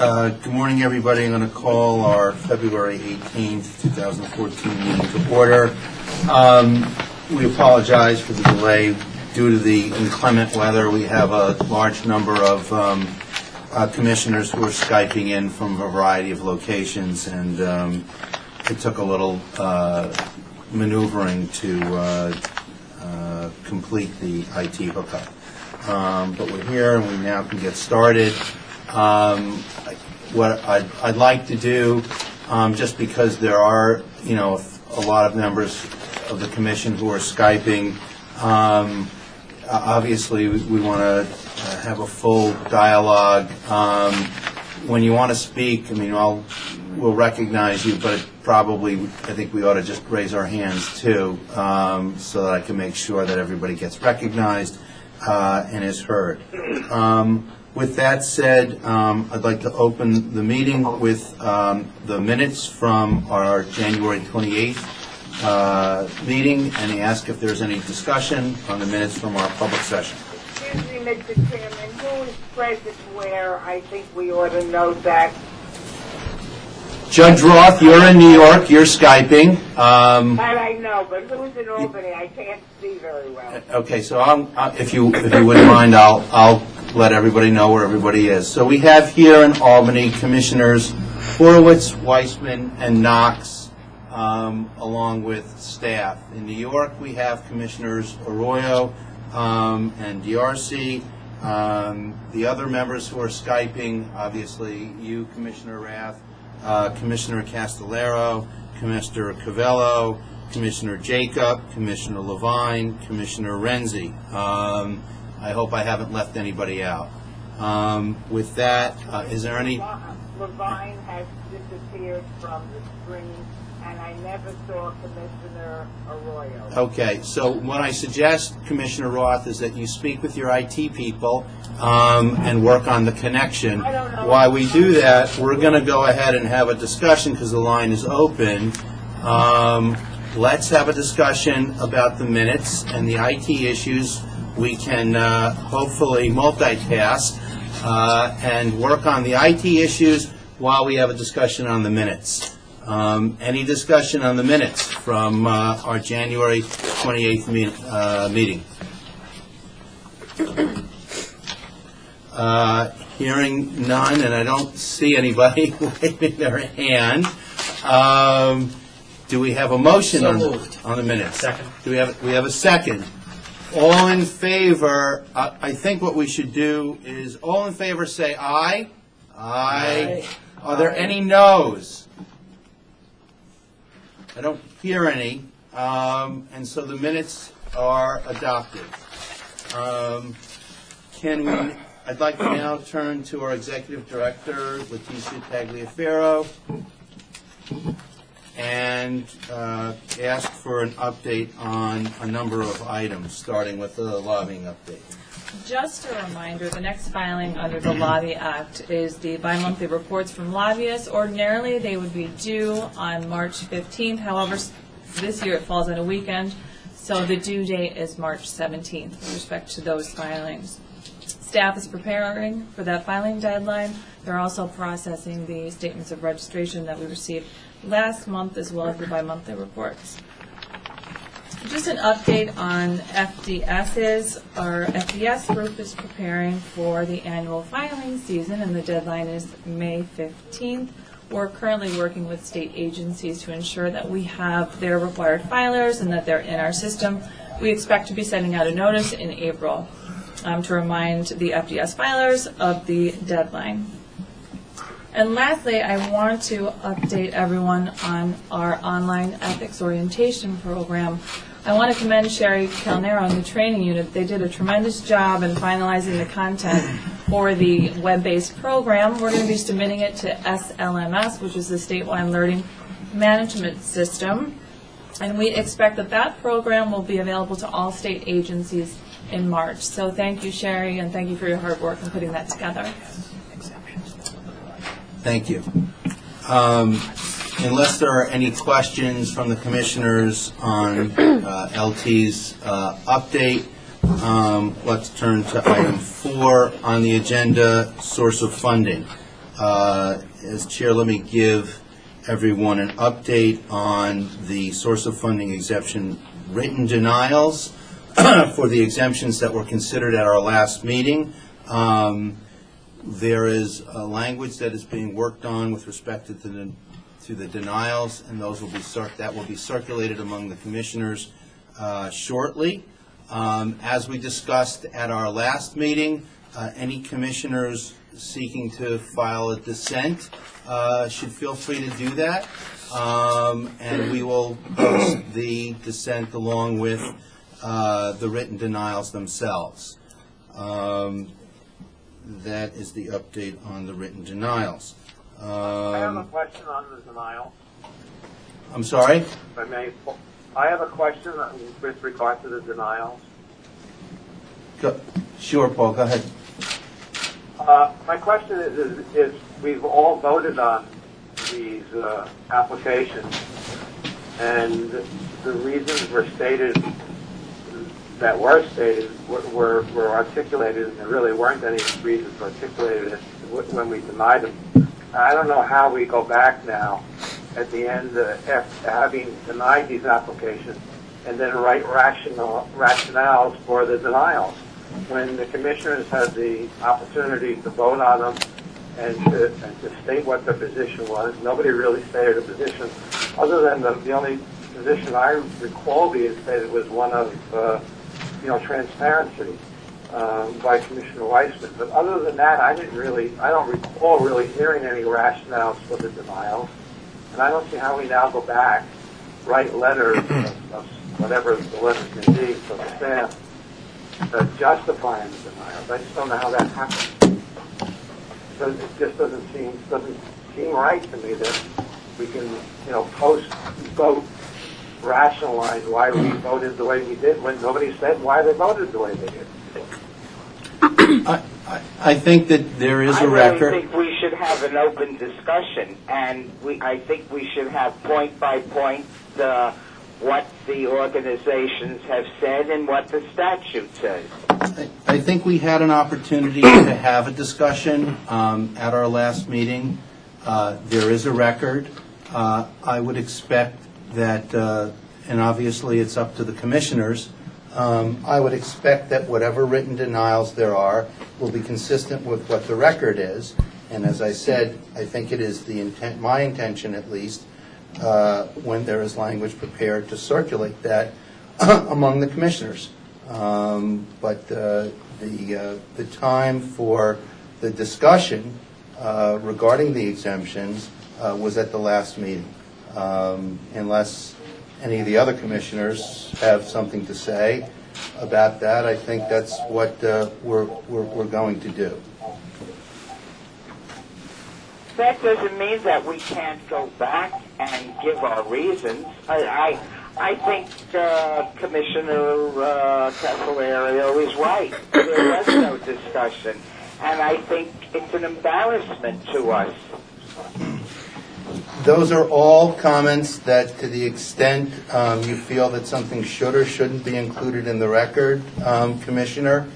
Good morning, everybody. I'm going to call our February 18th, 2014 meeting to order. We apologize for the delay due to the inclement weather. We have a large number of commissioners who are Skyping in from a variety of locations, and it took a little maneuvering to complete the IT hookup. But we're here, and we now can get started. What I'd like to do, just because there are, a lot of members of the commission who are Skyping, obviously we want to have a full dialogue. When you want to speak, we'll recognize you, but I think we ought to just raise our hands too, so that I can make sure that everybody gets recognized and is heard. With that said, I'd like to open the meeting with the minutes from our January 28th meeting and ask if there's any discussion on the minutes from our public session. Excuse me, Mr. Chairman, who is present where? I think we ought to note that. Judge Roth, you're in New York. You're Skyping. That I know, but who's in Albany? I can't see very well. Okay, so if you wouldn't mind, I'll let everybody know where everybody is. So we have here in Albany Commissioners Horowitz, Weissman, and Knox, along with staff. In New York, we have Commissioners Arroyo and D'Arcy. The other members who are Skyping, obviously, you, Commissioner Rath, Commissioner Castellero, Commissioner Cavello, Commissioner Jacob, Commissioner Levine, Commissioner Renzi. I hope I haven't left anybody out. With that, is there any... Levine has disappeared from the screen, and I never saw Commissioner Arroyo. Okay, so what I suggest, Commissioner Roth, is that you speak with your IT people and work on the connection. While we do that, we're going to go ahead and have a discussion because the line is open. Let's have a discussion about the minutes and the IT issues. We can hopefully multitask and work on the IT issues while we have a discussion on the minutes. Any discussion on the minutes from our January 28th meeting? Hearing none, and I don't see anybody waving their hand. Do we have a motion on the minutes? Second. We have a second. All in favor, I think what we should do is all in favor say aye. Aye. Are there any no's? I don't hear any, and so the minutes are adopted. I'd like to now turn to our Executive Director, Leticia Tagliaferro, and ask for an update on a number of items, starting with the lobbying update. Just a reminder, the next filing under the Lobby Act is the bi-monthly reports from lobbyists. Ordinarily, they would be due on March 15th. However, this year it falls on a weekend, so the due date is March 17th with respect to those filings. Staff is preparing for that filing deadline. They're also processing the statements of registration that we received last month, as well as the bi-monthly reports. Just an update on FDSs. Our FDS group is preparing for the annual filing season, and the deadline is May 15th. We're currently working with state agencies to ensure that we have their required filers and that they're in our system. We expect to be sending out a notice in April to remind the FDS filers of the deadline. And lastly, I want to update everyone on our online ethics orientation program. I want to commend Sherry Calnero and the training unit. They did a tremendous job in finalizing the content for the web-based program. We're going to be submitting it to SLMS, which is the statewide learning management system. And we expect that that program will be available to all state agencies in March. So thank you, Sherry, and thank you for your hard work in putting that together. Thank you. Unless there are any questions from the commissioners on LT's update, let's turn to item 4 on the agenda, source of funding. As chair, let me give everyone an update on the source of funding exemption written denials for the exemptions that were considered at our last meeting. There is a language that is being worked on with respect to the denials, and those will be circulated among the commissioners shortly. As we discussed at our last meeting, any commissioners seeking to file a dissent should feel free to do that, and we will post the dissent along with the written denials themselves. That is the update on the written denials. I have a question on the denial. I'm sorry? If I may, I have a question with regard to the denials. Sure, Paul, go ahead. My question is we've all voted on these applications, and the reasons were stated were articulated, and there really weren't any reasons articulated when we denied them. I don't know how we go back now at the end after having denied these applications and then write rationales for the denials when the commissioners had the opportunity to vote on them and to state what their position was. Nobody really stated a position other than the only position I recall being stated was one of transparency by Commissioner Weissman. But other than that, I don't recall really hearing any rationales for the denials. And I don't see how we now go back, write letters of whatever the letters may be for the staff justifying the denials. I just don't know how that happens. It just doesn't seem right to me that we can, post-vote rationalize why we voted the way we did when nobody said why they voted the way they did. I think that there is a record. I really think we should have an open discussion, and I think we should have point by point what the organizations have said and what the statute says. I think we had an opportunity to have a discussion at our last meeting. There is a record. I would expect that, and obviously it's up to the commissioners, I would expect that whatever written denials there are will be consistent with what the record is. And as I said, I think it is my intention at least, when there is language prepared to circulate that among the commissioners. But the time for the discussion regarding the exemptions was at the last meeting. Unless any of the other commissioners have something to say about that, I think that's what we're going to do. That doesn't mean that we can't go back and give our reasons. I think Commissioner Castillejo is right. There was no discussion, and I think it's an embarrassment to us. Those are all comments that, to the extent you feel that something should or shouldn't be included in the record, Commissioner,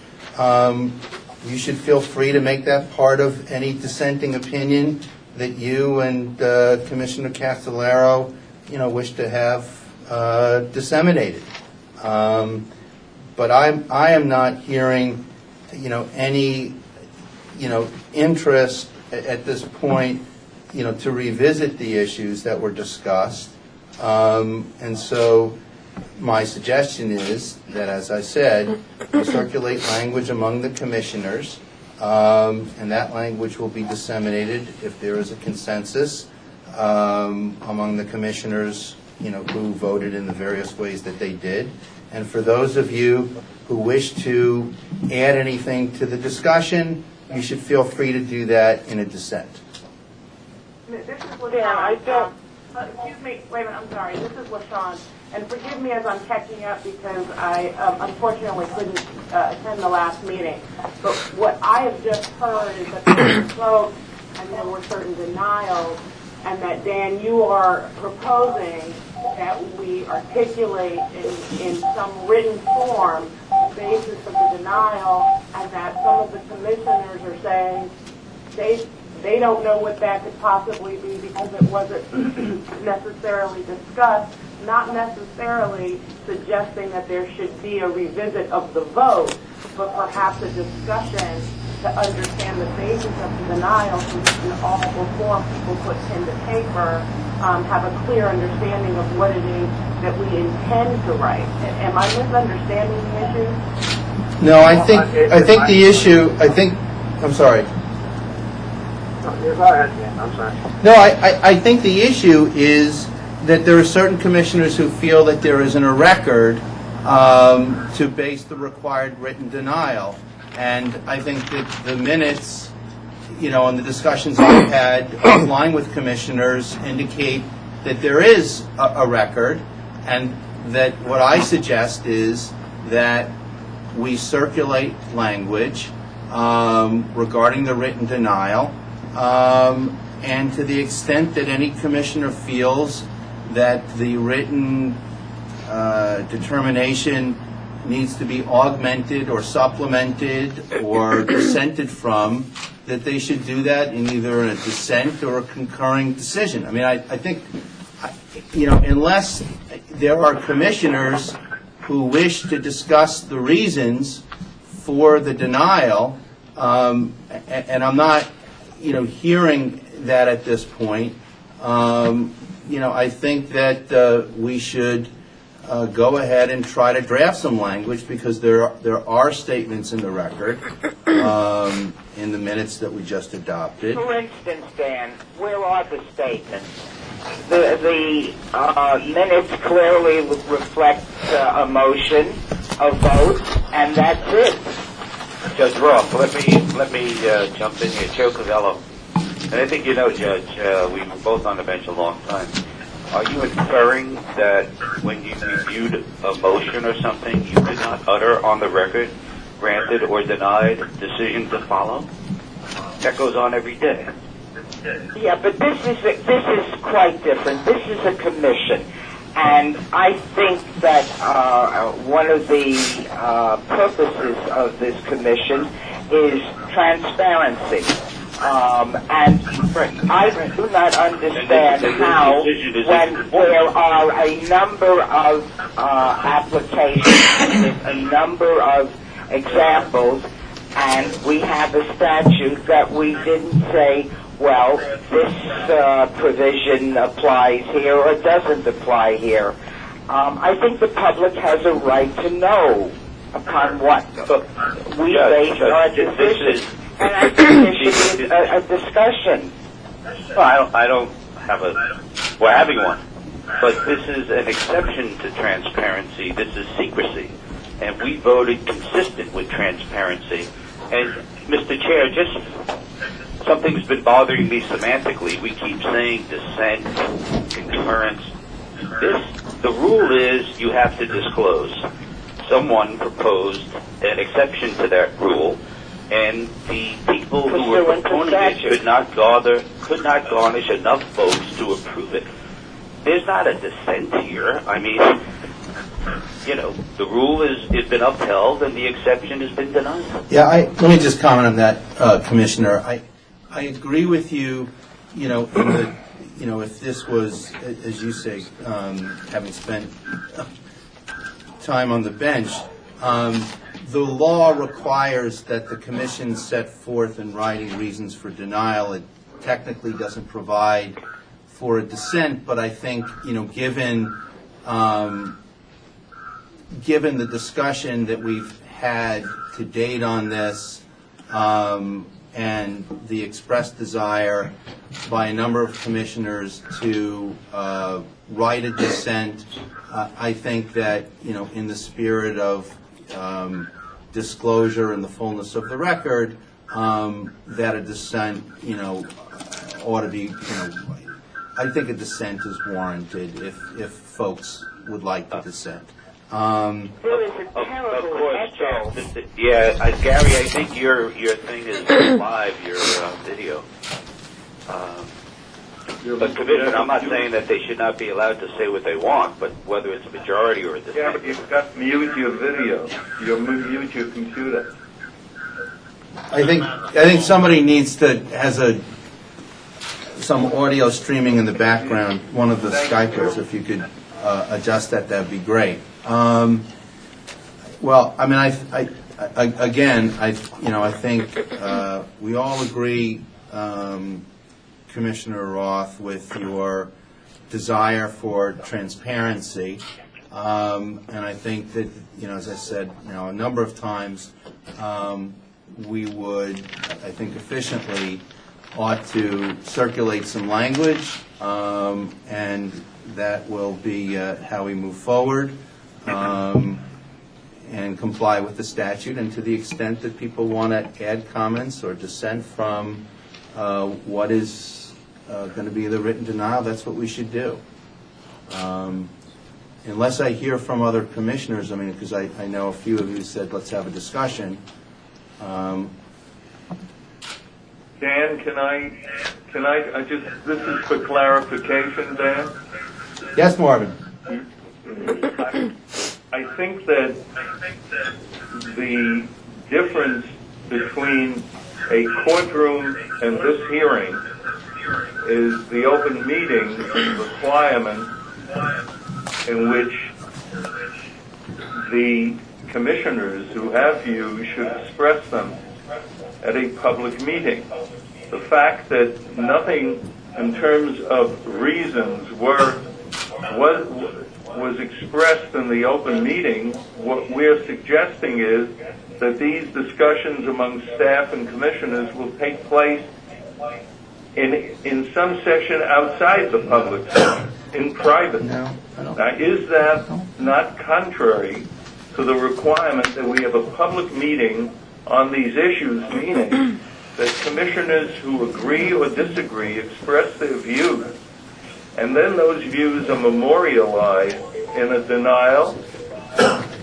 you should feel free to make that part of any dissenting opinion that you and Commissioner Castillejo, wish to have disseminated. But I am not hearing, any, interest at this point, to revisit the issues that were discussed. And so my suggestion is that, as I said, we circulate language among the commissioners, and that language will be disseminated if there is a consensus among the commissioners, who voted in the various ways that they did. And for those of you who wish to add anything to the discussion, you should feel free to do that in a dissent. This is LaShawn. Excuse me, wait a minute, I'm sorry. This is LaShawn. And forgive me as I'm catching up because I unfortunately couldn't attend the last meeting. But what I have just heard is that there was vote and there were certain denials, and that, Dan, you are proposing that we articulate in some written form the basis of the denial, and that some of the commissioners are saying They don't know what that could possibly be because it wasn't necessarily discussed, not necessarily suggesting that there should be a revisit of the vote, but perhaps a discussion to understand the basis of the denial so we can all, before people put pen to paper, have a clear understanding of what it is that we intend to write. Am I misunderstanding the issue? No, I think the issue, I'm sorry. Go ahead, Dan. I'm sorry. No, I think the issue is that there are certain commissioners who feel that there isn't a record to base the required written denial. And I think that the minutes, and the discussions I've had offline with commissioners indicate that there is a record, and that what I suggest is that we circulate language regarding the written denial, and to the extent that any commissioner feels that the written determination needs to be augmented or supplemented or dissented from, that they should do that in either a dissent or a concurring decision. I mean, I think, unless there are commissioners who wish to discuss the reasons for the denial, and I'm not, hearing that at this point, I think that we should go ahead and try to draft some language, because there are statements in the record in the minutes that we just adopted. For instance, Dan, where are the statements? The minutes clearly reflect a motion, a vote, and that's it. Judge Roth, let me jump in here. Joe Covello. And I think Judge, we were both on the bench a long time. Are you inferring that when you reviewed a motion or something, you did not utter on the record, granted or denied, decision to follow? That goes on every day. Yeah, but this is quite different. This is a commission, and I think that one of the purposes of this commission is transparency. And I do not understand how, when there are a number of applications, a number of examples, and we have a statute that we didn't say, well, this provision applies here or doesn't apply here. I think the public has a right to know upon what we base our decisions. And I think there should be a discussion. Well, I don't have we're having one. But this is an exception to transparency. This is secrecy. And we voted consistent with transparency. And, Mr. Chair, just something's been bothering me semantically. We keep saying dissent, concurrence. The rule is you have to disclose. Someone proposed an exception to that rule, and the people who were proponents of it could not garnish enough votes to approve it. There's not a dissent here. I mean, the rule has been upheld and the exception has been denied. Yeah, let me just comment on that, Commissioner. I agree with you, in the, if this was, as you say, having spent time on the bench, the law requires that the commission set forth in writing reasons for denial. It technically doesn't provide for a dissent, but I think, given the discussion that we've had to date on this, and the expressed desire by a number of commissioners to write a dissent, I think that, in the spirit of disclosure and the fullness of the record, that a dissent, ought to be, I think a dissent is warranted if folks would like to dissent. There is a terrible echo. Gary, I think your thing is live, your video. But Commissioner, I'm not saying that they should not be allowed to say what they want, but whether it's a majority or a dissent. Yeah, but you've got to mute your video. You mute your computer. I think somebody has a some audio streaming in the background, one of the Skypers, if you could adjust that, that'd be great. Well, I mean, I think we all agree, Commissioner Roth, with your desire for transparency, and I think that, as I said, a number of times, we would, I think, efficiently ought to circulate some language, and that will be how we move forward, and comply with the statute. And to the extent that people want to add comments or dissent from what is going to be the written denial, that's what we should do. Unless I hear from other commissioners, I mean, because I know a few of you said, let's have a discussion. Dan, can I just, this is for clarification, Dan? Yes, Marvin. I think that the difference between a courtroom and this hearing is the open meeting requirement in which the commissioners who have views should express them at a public meeting. The fact that nothing in terms of reasons was expressed in the open meeting, what we're suggesting is that these discussions among staff and commissioners will take place in some session outside the public session, in private. No, I don't. Now, is that not contrary to the requirement that we have a public meeting on these issues, meaning that commissioners who agree or disagree express their views, and then those views are memorialized in a denial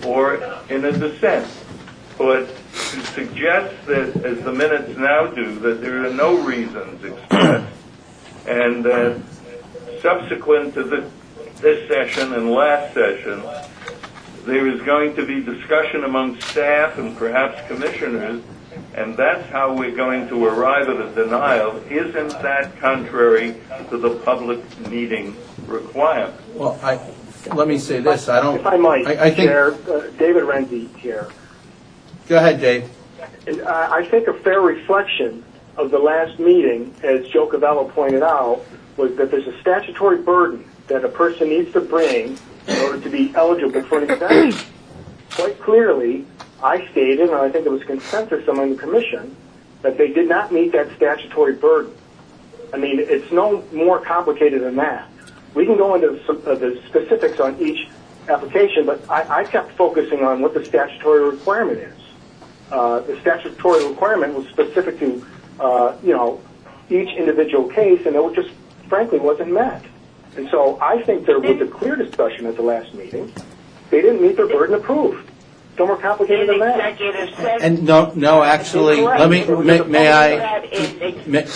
or in a dissent? But to suggest that, as the minutes now do, that there are no reasons expressed, and that subsequent to this session and last session, there is going to be discussion among staff and perhaps commissioners, and that's how we're going to arrive at a denial, isn't that contrary to the public meeting requirement? Well, let me say this. I don't. If I might, I think, Chair, David Renzi here. Go ahead, Dave. And I think a fair reflection of the last meeting, as Joe Cavallo pointed out, was that there's a statutory burden that a person needs to bring in order to be eligible for an exemption. Quite clearly, I stated, and I think it was consensus among the commission, that they did not meet that statutory burden. I mean, it's no more complicated than that. We can go into the specifics on each application, but I kept focusing on what the statutory requirement is. The statutory requirement was specific to, each individual case, and it just frankly wasn't met. And so I think there was a clear discussion at the last meeting. They didn't meet their burden of proof. No more complicated than that. And no, actually, may I,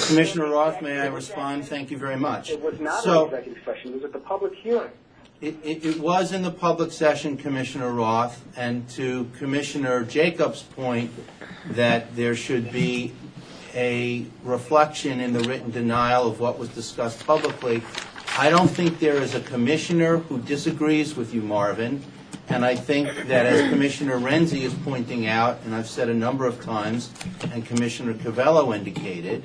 Commissioner Roth, may I respond? Thank you very much. It was not an executive session. It was at the public hearing. It was in the public session, Commissioner Roth, and to Commissioner Jacobs' point that there should be a reflection in the written denial of what was discussed publicly. I don't think there is a commissioner who disagrees with you, Marvin, and I think that as Commissioner Renzi is pointing out, and I've said a number of times, and Commissioner Cavello indicated,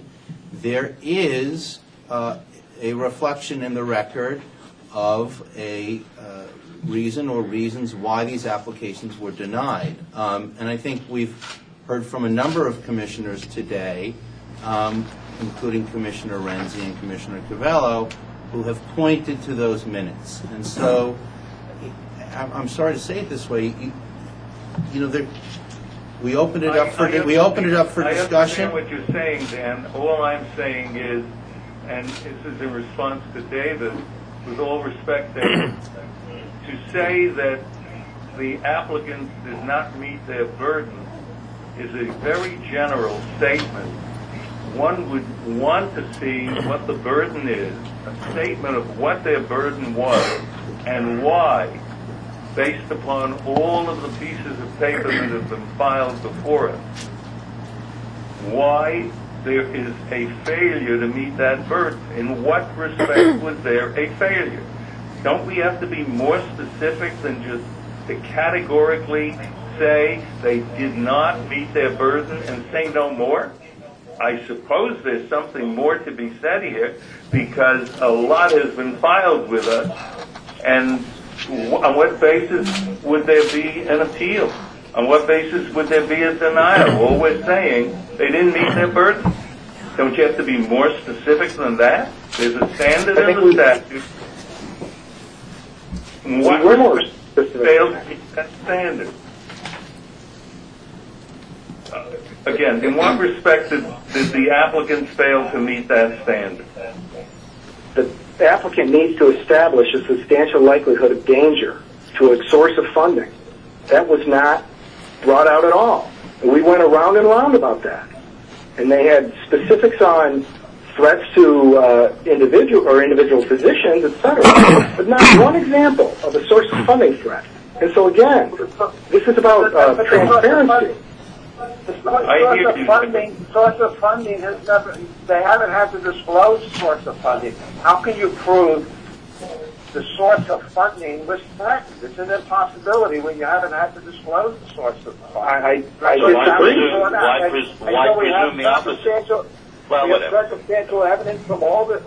there is a reflection in the record of a reason or reasons why these applications were denied. And I think we've heard from a number of commissioners today, including Commissioner Renzi and Commissioner Cavello, who have pointed to those minutes. And so, I'm sorry to say it this way, we opened it up for discussion. I understand what you're saying, Dan. All I'm saying is, and this is in response to David, with all respect, David, to say that the applicant does not meet their burden is a very general statement. One would want to see what the burden is, a statement of what their burden was and why, based upon all of the pieces of paper that have been filed before us. Why there is a failure to meet that burden. In what respect was there a failure? Don't we have to be more specific than just to categorically say they did not meet their burden and say no more? I suppose there's something more to be said here, because a lot has been filed with us, and on what basis would there be an appeal? On what basis would there be a denial? All we're saying, they didn't meet their burden. Don't you have to be more specific than that? There's a standard in the statute. What failed to meet that standard? Again, in what respect did the applicants fail to meet that standard? The applicant needs to establish a substantial likelihood of danger to a source of funding. That was not brought out at all. And we went around and around about that. And they had specifics on threats to individual physicians, etc., but not one example of a source of funding threat. And so again, this is about transparency. Source of funding has never, they haven't had to disclose source of funding. How can you prove the source of funding was threatened? It's an impossibility when you haven't had to disclose the source of funding. Why presume the opposite? Well, we have circumstantial evidence from all the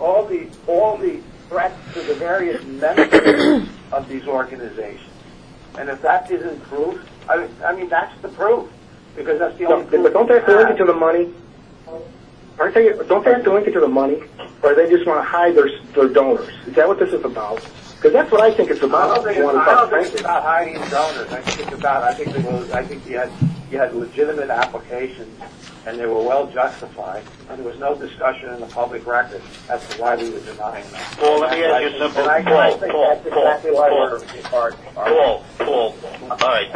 threats to the various members of these organizations. And if that isn't proof, I mean that's the proof. Because that's the only But don't they have to link it to the money? Don't they have to link it to the money? Or they just want to hide their donors? Is that what this is about? Because that's what I think it's about. I don't think it's about hiding donors. I think you had legitimate applications, and they were well justified, and there was no discussion in the public record as to why we were denying them. Paul, let me ask you something. Paul, all right,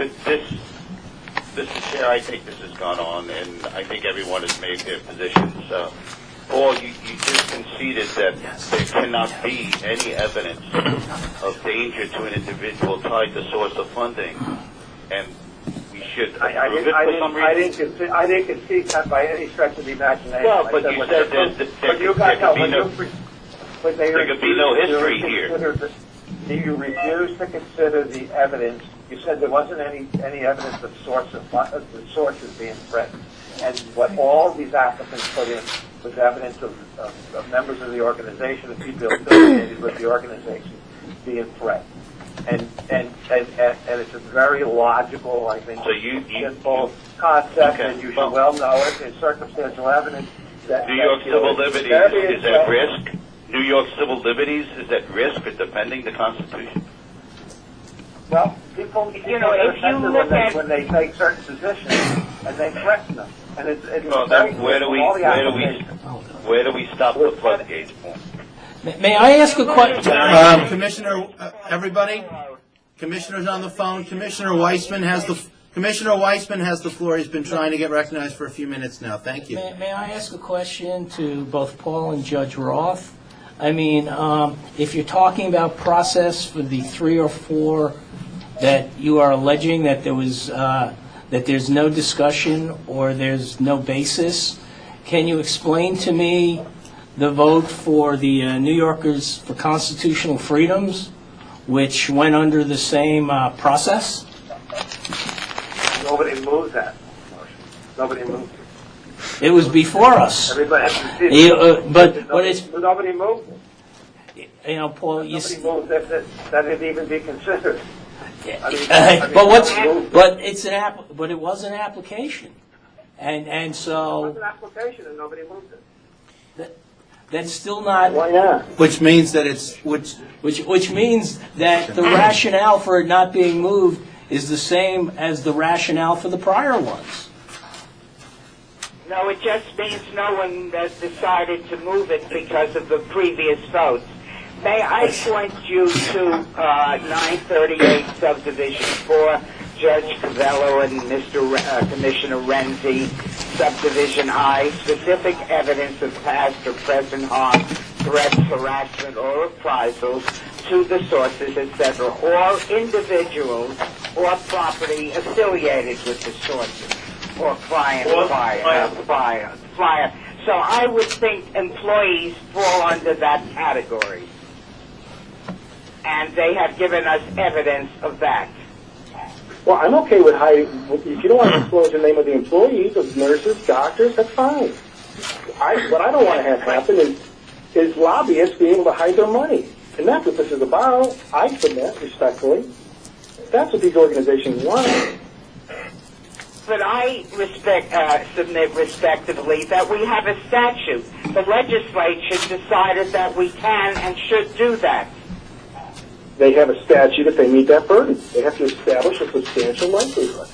Mr. Chair, I think this has gone on, and I think everyone has made their positions. Paul, you just conceded that there cannot be any evidence of danger to an individual tied to source of funding, and we should prove it for some reason. I didn't concede that by any stretch of the imagination. Well, but you said there could be no history here. You refused to consider the evidence. You said there wasn't any evidence of the sources being threatened. And what all these applicants put in was evidence of members of the organization and people affiliated with the organization being threatened. And it's a very logical, I think, simple concept, and you should well know it. It's circumstantial evidence. New York civil liberties is at risk. New York civil liberties is at risk for defending the Constitution. Well, people if you look at when they take certain positions and they threaten them, and it's well, then where do we stop the floodgates? May I ask a question? Commissioner, everybody, Commissioner's on the phone. Commissioner Weissman has the floor. He's been trying to get recognized for a few minutes now. Thank you. May I ask a question to both Paul and Judge Roth? I mean, if you're talking about process for the 3 or 4 that you are alleging that there was that there's no discussion or there's no basis, can you explain to me the vote for the New Yorkers for Constitutional Freedoms, which went under the same process? Nobody moved that motion. Nobody moved it. It was before us. Everybody but it's nobody moved it. You know, Paul. Nobody moved that it even be considered. But it was an application, and so it was an application and nobody moved it. That's still not. Why not? Which means that which means that the rationale for it not being moved is the same as the rationale for the prior ones. No, it just means no one has decided to move it because of the previous votes. May I point you to 938 Subdivision 4, Judge Covello and Commissioner Renzi, Subdivision I, specific evidence of past or present harm, threats, harassment, or reprisals to the sources, etc., or individuals or property affiliated with the sources, or client. So I would think employees fall under that category. And they have given us evidence of that. Well, I'm okay with hiding. If you don't want to disclose the name of the employees, of nurses, doctors, that's fine. What I don't want to have happen is lobbyists being able to hide their money. And that's what this is about. I submit respectfully. That's what these organizations want. But I submit respectively that we have a statute. The legislature decided that we can and should do that. They have a statute if they meet that burden. They have to establish a substantial likelihood.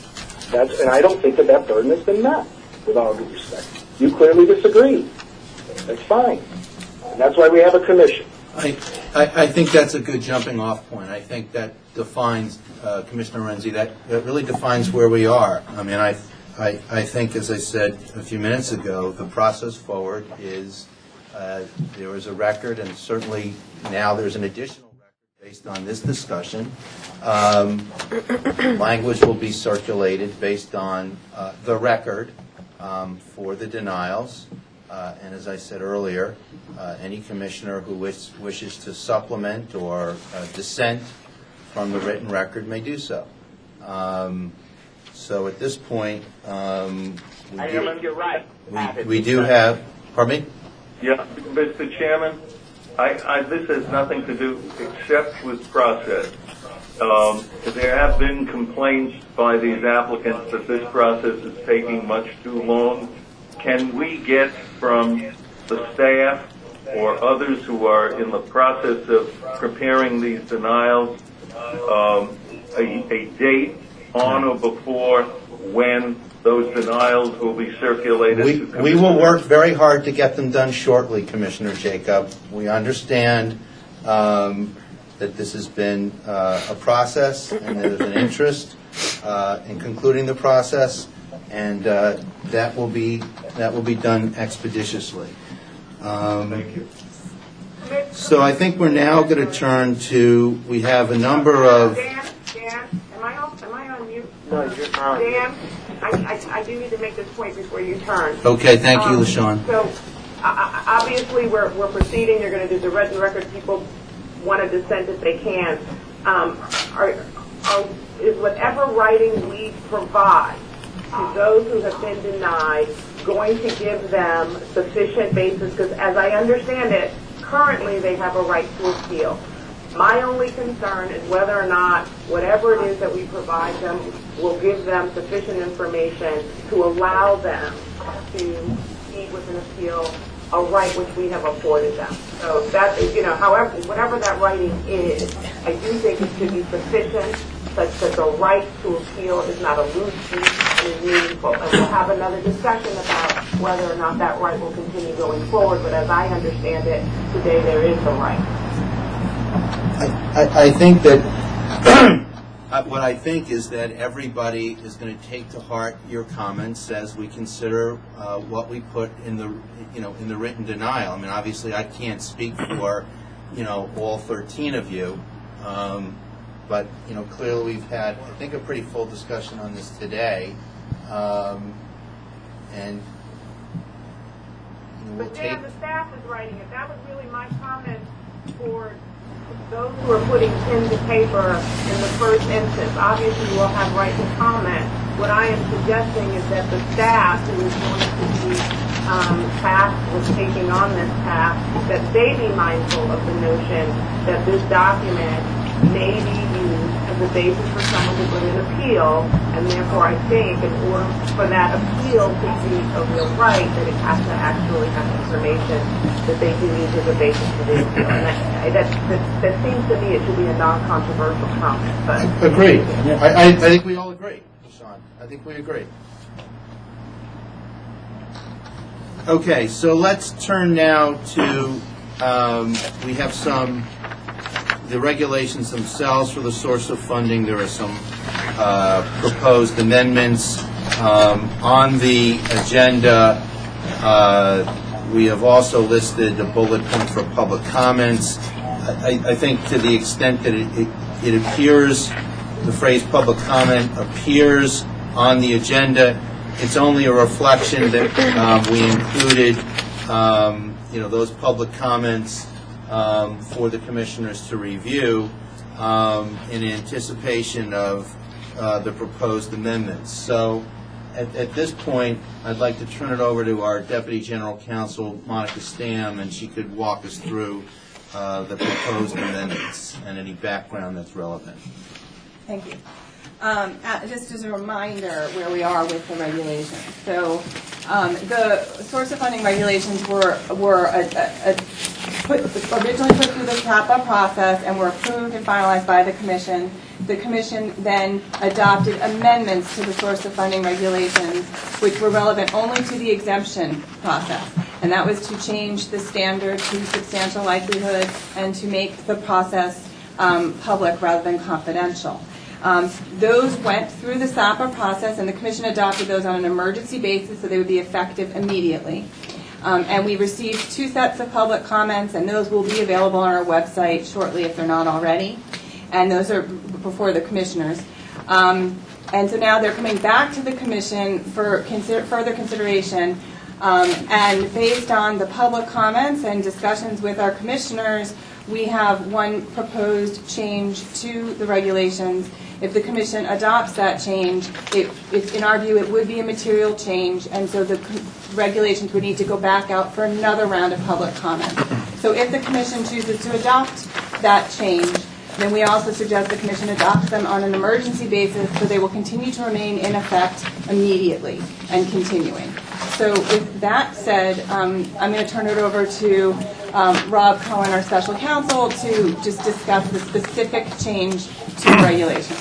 And I don't think that burden has been met, with all due respect. You clearly disagree. That's fine. And that's why we have a commission. I think that's a good jumping off point. I think that defines, Commissioner Renzi, that really defines where we are. I mean, I think, as I said a few minutes ago, the process forward is there is a record, and certainly now there's an additional based on this discussion. Language will be circulated based on the record for the denials. And as I said earlier, any commissioner who wishes to supplement or dissent from the written record may do so. So at this point, you're right. We do have, pardon me? Yeah, Mr. Chairman, this has nothing to do except with process. There have been complaints by these applicants that this process is taking much too long. Can we get from the staff or others who are in the process of preparing these denials a date on or before when those denials will be circulated? We will work very hard to get them done shortly, Commissioner Jacob. We understand that this has been a process and there's an interest in concluding the process, and that will be done expeditiously. Thank you. So I think we're now going to turn to, we have a number of... Dan, am I on mute? No, you're not. Dan, I do need to make this point before you turn. Okay, thank you, LaShawn. So, obviously, we're proceeding. You're going to do the written record. People want to dissent if they can. Is whatever writing we provide to those who have been denied going to give them sufficient basis? Because as I understand it, currently they have a right to appeal. My only concern is whether or not whatever it is that we provide them will give them sufficient information to allow them to proceed with an appeal, a right which we have afforded them. So that, however, whatever that writing is, I do think it should be sufficient such that the right to appeal is not a loose piece and is meaningful. And we'll have another discussion about whether or not that right will continue going forward. But as I understand it, today there is a right. I think that what I think is that everybody is going to take to heart your comments as we consider what we put in the in the written denial. I mean, obviously, I can't speak for all 13 of you, but clearly we've had, I think, a pretty full discussion on this today, and we'll But take. Dan, the staff is writing it. That was really my comment for those who are putting pen to paper in the first instance. Obviously, you will have right to comment. What I am suggesting is that the staff who is going to be tasked with taking on this task, that they be mindful of the notion that this document may be used as a basis for someone to bring an appeal, and therefore I think in order for that appeal to be a real right, that it has to actually have information that they can use as a basis for the appeal. And that seems to me it should be a non-controversial comment. But Agreed. I think we all agree, Sean. I think we agree. Okay, so let's turn now to, we have the regulations themselves for the source of funding. There are some proposed amendments on the agenda. We have also listed a bullet point for public comments. I think to the extent that it appears, the phrase public comment appears on the agenda, it's only a reflection that we included, those public comments for the commissioners to review in anticipation of the proposed amendments. So at this point, I'd like to turn it over to our Deputy General Counsel, Monica Stamm, and she could walk us through the proposed amendments and any background that's relevant. Thank you. Just as a reminder where we are with the regulations. So the source of funding regulations were originally put through the CAPA process and were approved and finalized by the Commission. The Commission then adopted amendments to the source of funding regulations, which were relevant only to the exemption process. And that was to change the standard to substantial likelihood and to make the process public rather than confidential. Those went through the SAPA process, and the Commission adopted those on an emergency basis, so they would be effective immediately. And we received 2 sets of public comments, and those will be available on our website shortly if they're not already. And those are before the Commissioners. And so now they're coming back to the Commission for further consideration. And based on the public comments and discussions with our Commissioners, we have one proposed change to the regulations. If the Commission adopts that change, in our view, it would be a material change, and so the regulations would need to go back out for another round of public comment. So if the Commission chooses to adopt that change, then we also suggest the Commission adopts them on an emergency basis, so they will continue to remain in effect immediately and continuing. So with that said, I'm going to turn it over to Rob Cohen, our special counsel, to just discuss the specific change to the regulations.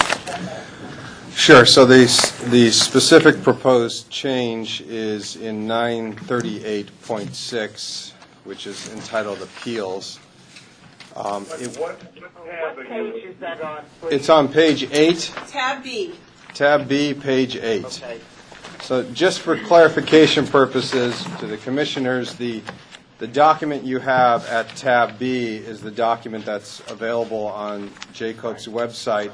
Sure. So the specific proposed change is in 938.6, which is entitled Appeals. What page is that on, please? It's on page 8. Tab B. Tab B, page 8. Okay. So just for clarification purposes to the commissioners, the document you have at tab B is the document that's available on JCOT's website.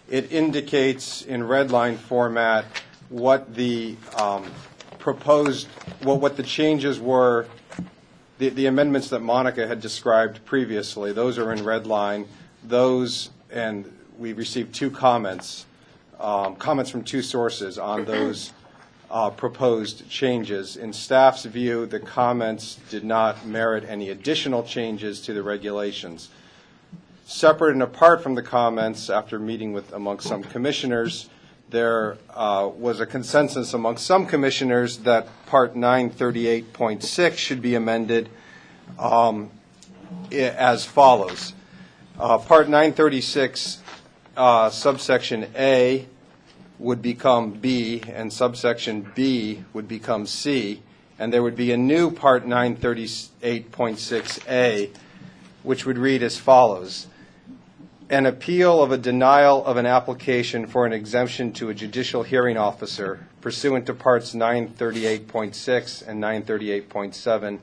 It indicates in red line format what the what the changes were, the amendments that Monica had described previously. Those are in red line. Those, and we received 2 comments from 2 sources on those proposed changes. In staff's view, the comments did not merit any additional changes to the regulations. Separate and apart from the comments, after meeting amongst some commissioners, there was a consensus amongst some commissioners that Part 938.6 should be amended as follows. Part 936, subsection A, would become B, and subsection B would become C, and there would be a new Part 938.6A, which would read as follows. An appeal of a denial of an application for an exemption to a judicial hearing officer pursuant to Parts 938.6 and 938.7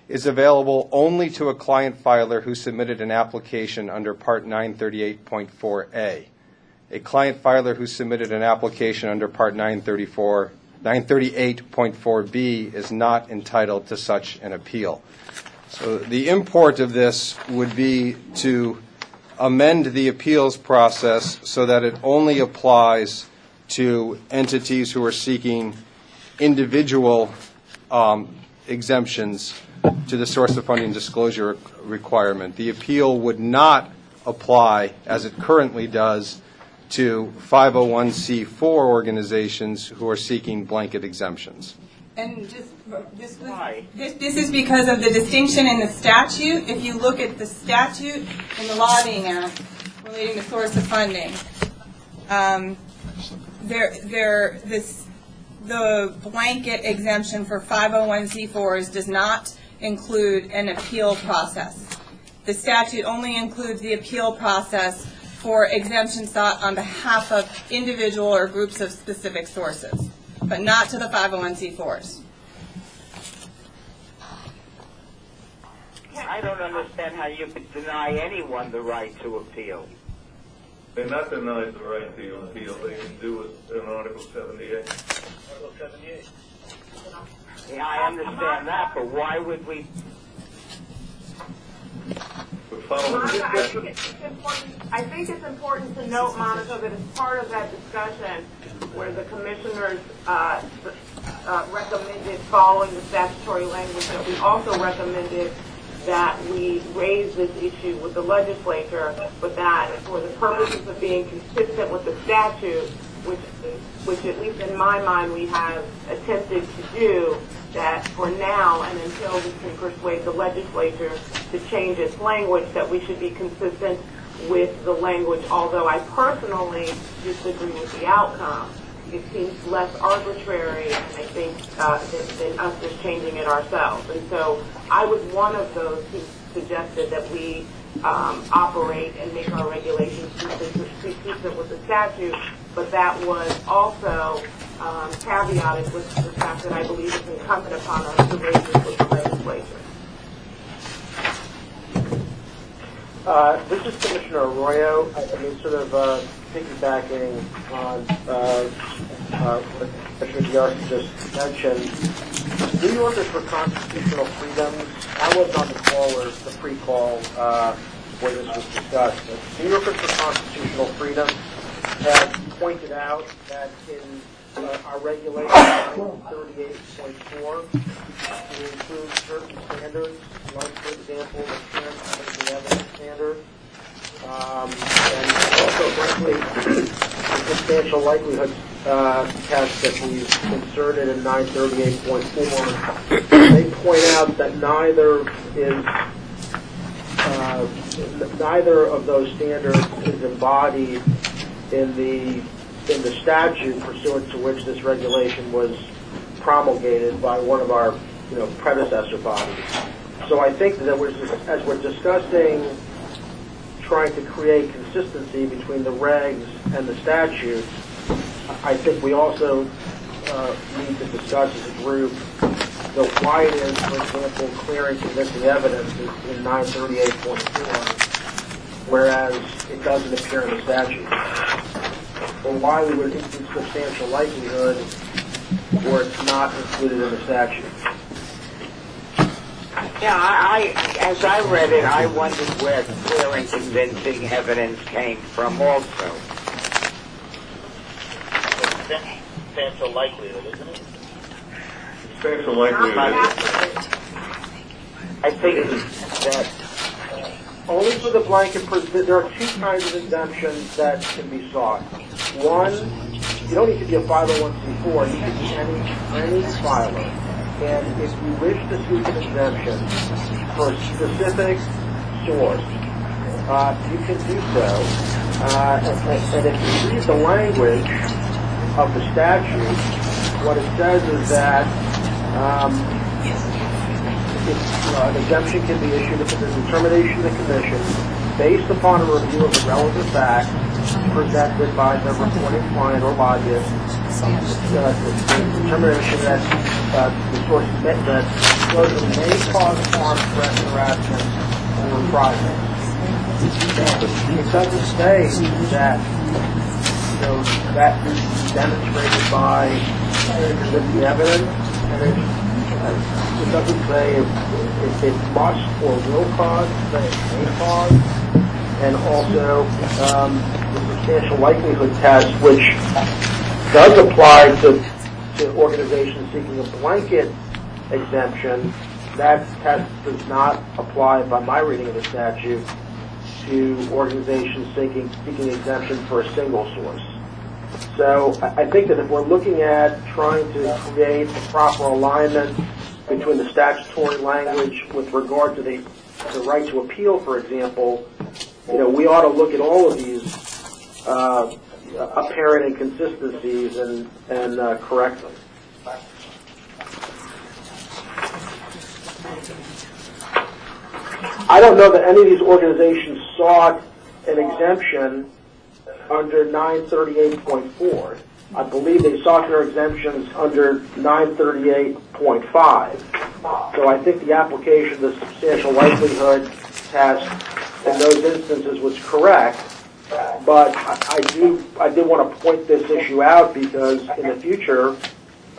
is available only to a client filer who submitted an application under Part 938.4A. A client filer who submitted an application under Part 938.4B is not entitled to such an appeal. So the import of this would be to amend the appeals process so that it only applies to entities who are seeking individual exemptions to the source of funding disclosure requirement. The appeal would not apply, as it currently does, to 501c4 organizations who are seeking blanket exemptions. And this is because of the distinction in the statute. If you look at the statute in the Lobbying Act relating to source of funding, the blanket exemption for 501c4s does not include an appeal process. The statute only includes the appeal process for exemptions sought on behalf of individual or groups of specific sources, but not to the 501c4s. I don't understand how you could deny anyone the right to appeal. They're not denied the right to appeal. They can do it in Article 78. Article 78? Yeah, I understand that, but why would we? Monica, I think it's important to note, Monica, that as part of that discussion where the commissioners recommended following the statutory language, that we also recommended that we raise this issue with the legislature, but that for the purposes of being consistent with the statute, which at least in my mind we have attempted to do, that for now and until we can persuade the legislature to change its language, that we should be consistent with the language, although I personally disagree with the outcome. It seems less arbitrary, and I think, than us just changing it ourselves. And so I was one of those who suggested that we operate and make our regulations consistent with the statute, but that was also caveated with the fact that I believe it's incumbent upon us to raise this with the legislature. This is Commissioner Arroyo. I mean, sort of piggybacking on what Commissioner Diarcy just mentioned. New Yorkers for Constitutional Freedoms. I was on the call or the pre-call where this was discussed. New Yorkers for Constitutional Freedoms have pointed out that in our regulation 38.4 to include certain standards, like, for example, the transparency evidence standard, and also, frankly, the substantial likelihood test that we've inserted in 938.4. They point out that neither of those standards is embodied in the statute pursuant to which this regulation was promulgated by one of our predecessor bodies. So I think that as we're discussing trying to create consistency between the regs and the statute, I think we also need to discuss as a group why it is, for example, clear and convincing evidence in 938.4, whereas it doesn't appear in the statute. Or why we would include substantial likelihood where it's not included in the statute. Yeah, as I read it, I wondered where clear and convincing evidence came from also. Substantial likelihood, isn't it? Substantial likelihood. I think that only for the blanket, there are two kinds of exemptions that can be sought. One, you don't need to be a 501c4, you can be any filer. And if you wish to seek an exemption for a specific source, you can do so. And if you read the language of the statute, what it says is that an exemption can be issued if it's a determination of the Commission based upon a review of the relevant facts presented by the reporting client or lobbyist, determination that the source that shows that may cause harm, threat, harassment, or reprisal. It doesn't say that that is demonstrated by the evidence, and it doesn't say if it must or will cause, that it may cause, and also the substantial likelihood test, which does apply to organizations seeking a blanket exemption. That test does not apply, by my reading of the statute, to organizations seeking exemption for a single source. So I think that if we're looking at trying to create a proper alignment between the statutory language with regard to the right to appeal, for example, we ought to look at all of these apparent inconsistencies and correct them. I don't know that any of these organizations sought an exemption under 938.4. I believe they sought their exemptions under 938.5. So I think the application of the substantial likelihood test in those instances was correct. But I did want to point this issue out because in the future,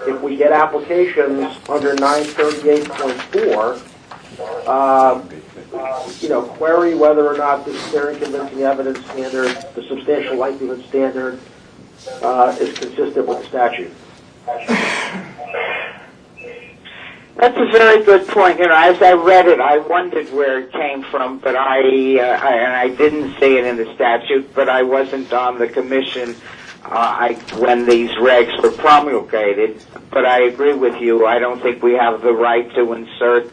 if we get applications under 938.4, query whether or not the clear and convincing evidence standard, the substantial likelihood standard, is consistent with the statute. That's a very good point. As I read it, I wondered where it came from, but I didn't see it in the statute, but I wasn't on the commission when these regs were promulgated. But I agree with you. I don't think we have the right to insert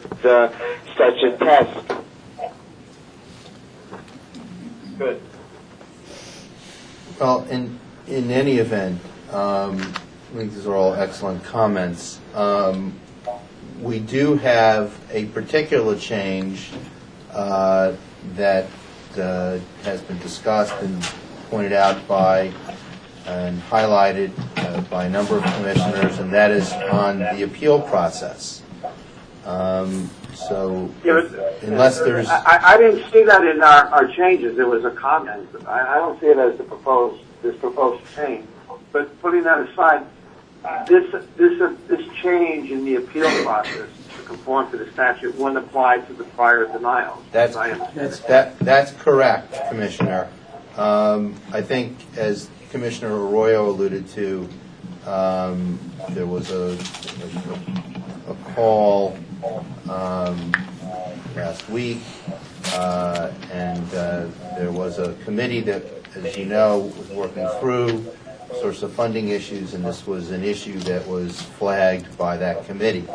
such a test. Good. Well, in any event, I think these are all excellent comments. We do have a particular change that has been discussed and pointed out by and highlighted by a number of commissioners, and that is on the appeal process. So, unless there's... I didn't see that in our changes. There was a comment. I don't see it as this proposed change. But putting that aside, this change in the appeal process to conform to the statute wouldn't apply to the prior denials. That's correct, Commissioner. I think, as Commissioner Arroyo alluded to, there was a call last week, and there was a committee that, as you know, was working through source of funding issues, and this was an issue that was flagged by that committee,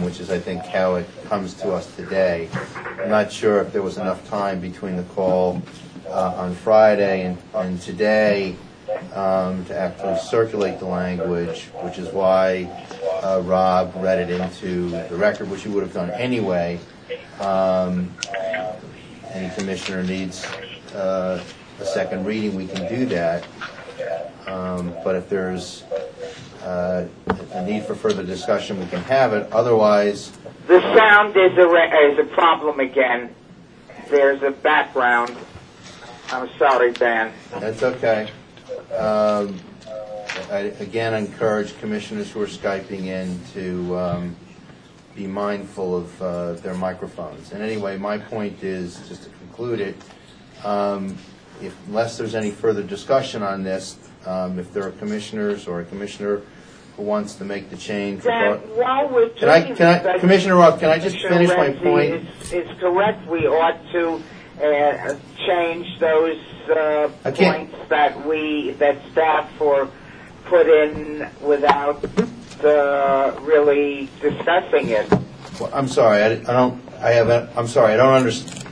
which is, I think, how it comes to us today. I'm not sure if there was enough time between the call on Friday and today to actually circulate the language, which is why Rob read it into the record, which he would have done anyway. Any commissioner needs a second reading, we can do that. But if there's a need for further discussion, we can have it. Otherwise... The sound is a problem again. There's a background. I'm sorry, Dan. That's okay. I again encourage commissioners who are Skyping in to be mindful of their microphones. And anyway, my point is, just to conclude it, unless there's any further discussion on this, if there are commissioners or a commissioner who wants to make the change. Dan, while we're Commissioner Roth, can I just finish my point? It's correct. We ought to change those points that staff put in without really discussing it. Well, I'm sorry. I'm sorry. I don't understand.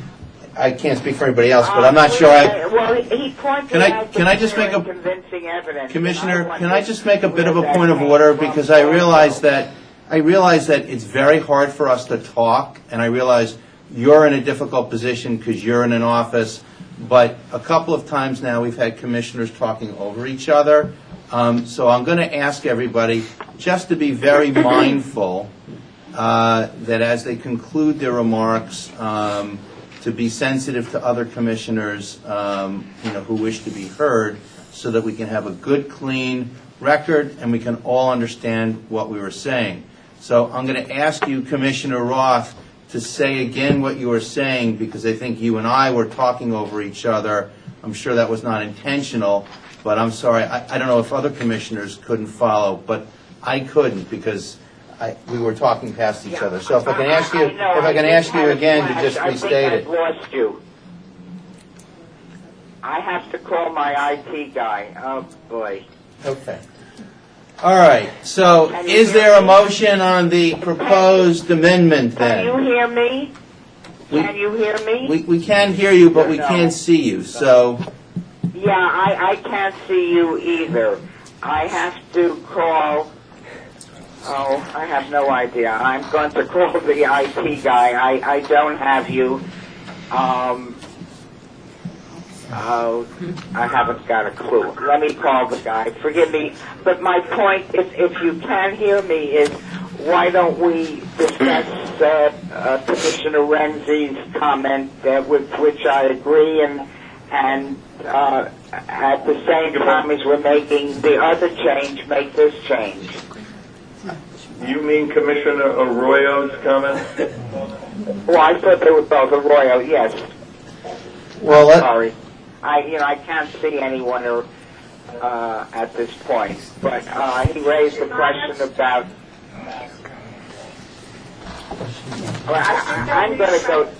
I can't speak for anybody else, but I'm not sure. Well, he pointed out can I just make a convincing evidence. Commissioner? Can I just make a bit of a point of order, because I realize that it's very hard for us to talk, and I realize you're in a difficult position because you're in an office. But a couple of times now we've had commissioners talking over each other. So I'm going to ask everybody just to be very mindful that as they conclude their remarks, to be sensitive to other commissioners who wish to be heard, so that we can have a good, clean record and we can all understand what we were saying. So I'm going to ask you, Commissioner Roth, to say again what you were saying, because I think you and I were talking over each other. I'm sure that was not intentional, but I'm sorry. I don't know if other commissioners couldn't follow, but I couldn't, because we were talking past each other. So if I can ask you again to just restate it. I've lost you. I have to call my IT guy. Oh boy. Okay. All right. So is there a motion on the proposed amendment then? Can you hear me? Can you hear me? We can hear you, but we can't see you. So. Yeah, I can't see you either. I have to call. Oh, I have no idea. I'm going to call the IT guy. I don't have you. Oh, I haven't got a clue. Let me call the guy. Forgive me. But my point, if you can hear me, is why don't we discuss Commissioner Renzi's comment, with which I agree, and at the same time as we're making the other change, make this change. You mean Commissioner Arroyo's comment? Well, I thought they were both Arroyo, yes. Well, Sorry. I can't see anyone at this point, but he raised the question about. Well, I'm going to go.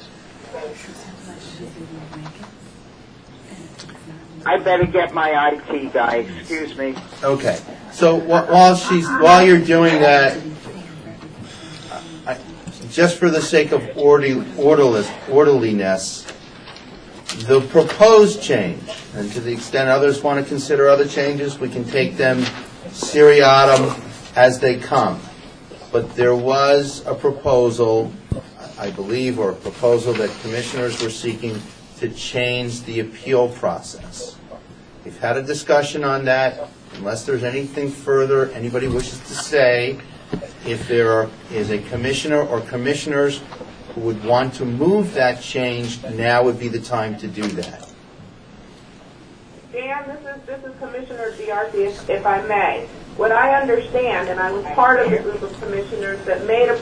I better get my IT guy. Excuse me. okay. So while you're doing that, just for the sake of orderliness, the proposed change, and to the extent others want to consider other changes, we can take them seriatim as they come. But there was a proposal, I believe, or a proposal that commissioners were seeking to change the appeal process. We've had a discussion on that. Unless there's anything further anybody wishes to say, if there is a commissioner or commissioners who would want to move that change, now would be the time to do that. Dan, this is Commissioner Diarcy, if I may. What I understand, and I was part of the group of commissioners that made the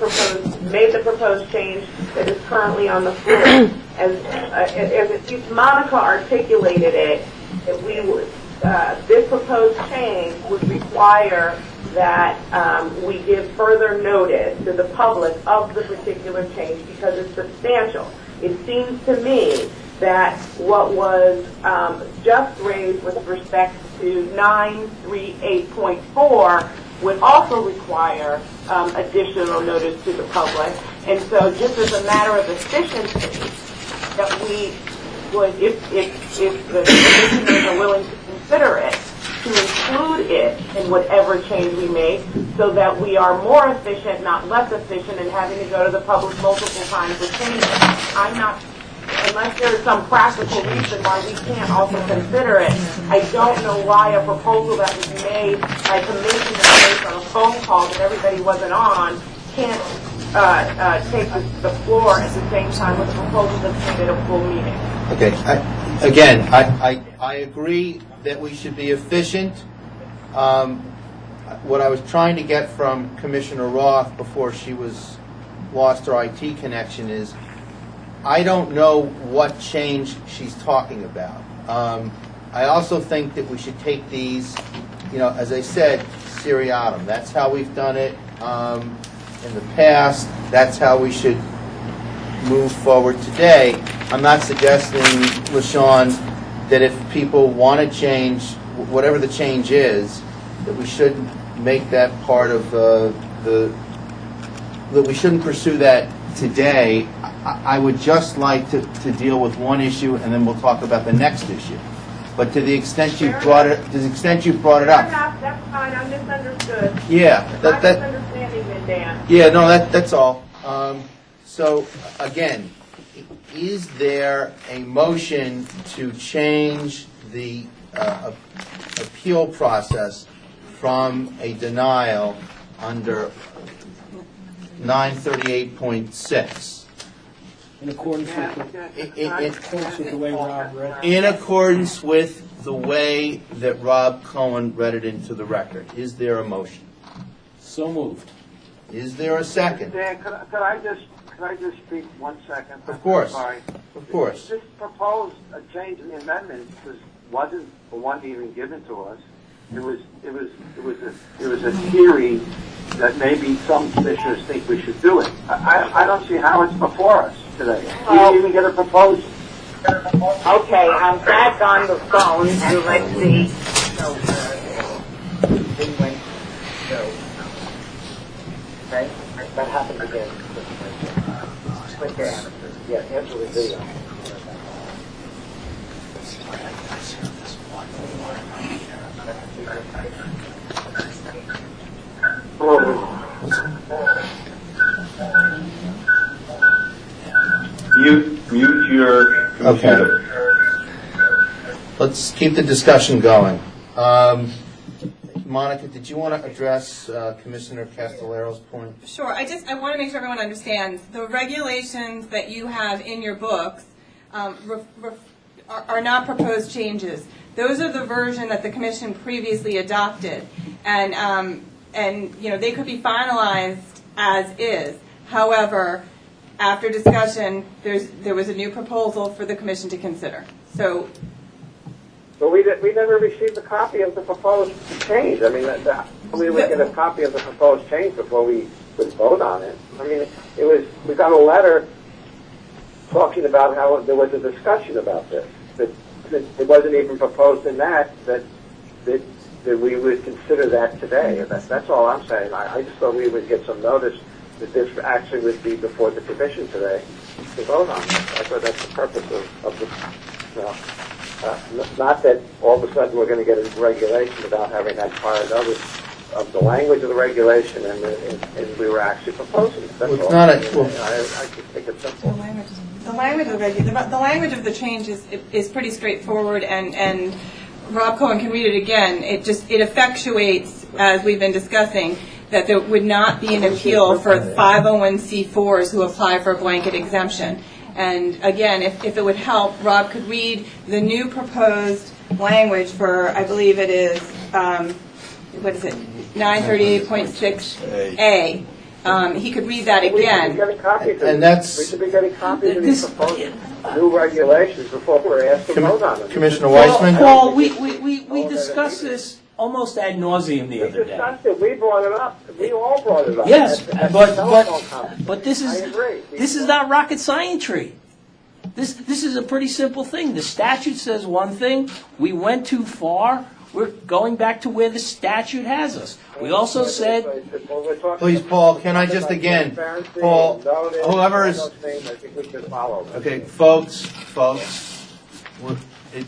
proposed change that is currently on the floor, as Monica articulated it, that we would this proposed change would require that we give further notice to the public of the particular change because it's substantial. It seems to me that what was just raised with respect to 938.4 would also require additional notice to the public. And so just as a matter of efficiency, that we would, if the commissioners are willing to consider it, to include it in whatever change we make so that we are more efficient, not less efficient, in having to go to the public multiple times with changes. I'm not, unless there is some practical reason why we can't also consider it, I don't know why a proposal that was made by commissioners based on a phone call that everybody wasn't on can't take the floor at the same time with a proposal that's made at a full meeting. Okay. I agree that we should be efficient. What I was trying to get from Commissioner Roth before she lost her IT connection is, I don't know what change she's talking about. I also think that we should take these, as I said, seriatim. That's how we've done it in the past. That's how we should move forward today. I'm not suggesting, LaShawn, that if people want to change, whatever the change is, that we should make that part of that we shouldn't pursue that today. I would just like to deal with one issue, and then we'll talk about the next issue. But to the extent you brought it, up. That's fine. I misunderstood. Yeah, My misunderstanding then, Dan. Yeah, no, that's all. So again, is there a motion to change the appeal process from a denial under 938.6? In accordance with the way Rob read it. In accordance with the way that Rob Cohen read it into the record. Is there a motion? So moved. Is there a second? Dan, could I just speak 1 second? Of course. Sorry. Of course. This proposed change in the amendment wasn't the one even given to us. It was a theory that maybe some commissioners think we should do it. I don't see how it's before us today. We didn't even get a proposal. Okay, I'm back on the phone, so let's see. Okay, that happened again. Click there. Yeah, answer the video. Mute your computer. Okay. Let's keep the discussion going. Monica, did you want to address Commissioner Castellero's point? Sure. I want to make sure everyone understands the regulations that you have in your books are not proposed changes. Those are the version that the Commission previously adopted, and and, you know, they could be finalized as is. However, after discussion, there was a new proposal for the commission to consider. So, But we never received a copy of the proposed change. I mean, we would get a copy of the proposed change before we would vote on it. I mean, we got a letter talking about how there was a discussion about this. That it wasn't even proposed in that we would consider that today. That's all I'm saying. I just thought we would get some notice that this actually would be before the commission today to vote on it. I thought that's the purpose of the, you know, not that all of a sudden we're going to get a regulation without having had prior notice of the language of the regulation, and we were actually proposing it. That's all. I just think it's simple. the language of the change is pretty straightforward, and Rob Cohen can read it again. It effectuates, as we've been discussing, that there would not be an appeal for 501c4s who apply for a blanket exemption. And again, if it would help, Rob could read the new proposed language for, I believe it is, 938.6A. He could read that again. We should be getting copies of these proposed new regulations before we're asked to vote on them. Commissioner Weissman? Paul, we discussed this almost ad nauseum the other day. We discussed it. We brought it up. We all brought it up. Yes, but but this is not rocket scientry. This is a pretty simple thing. The statute says one thing. We went too far. We're going back to where the statute has us. We also said... Please, Paul, can I just again, Paul, whoever is... Okay, folks,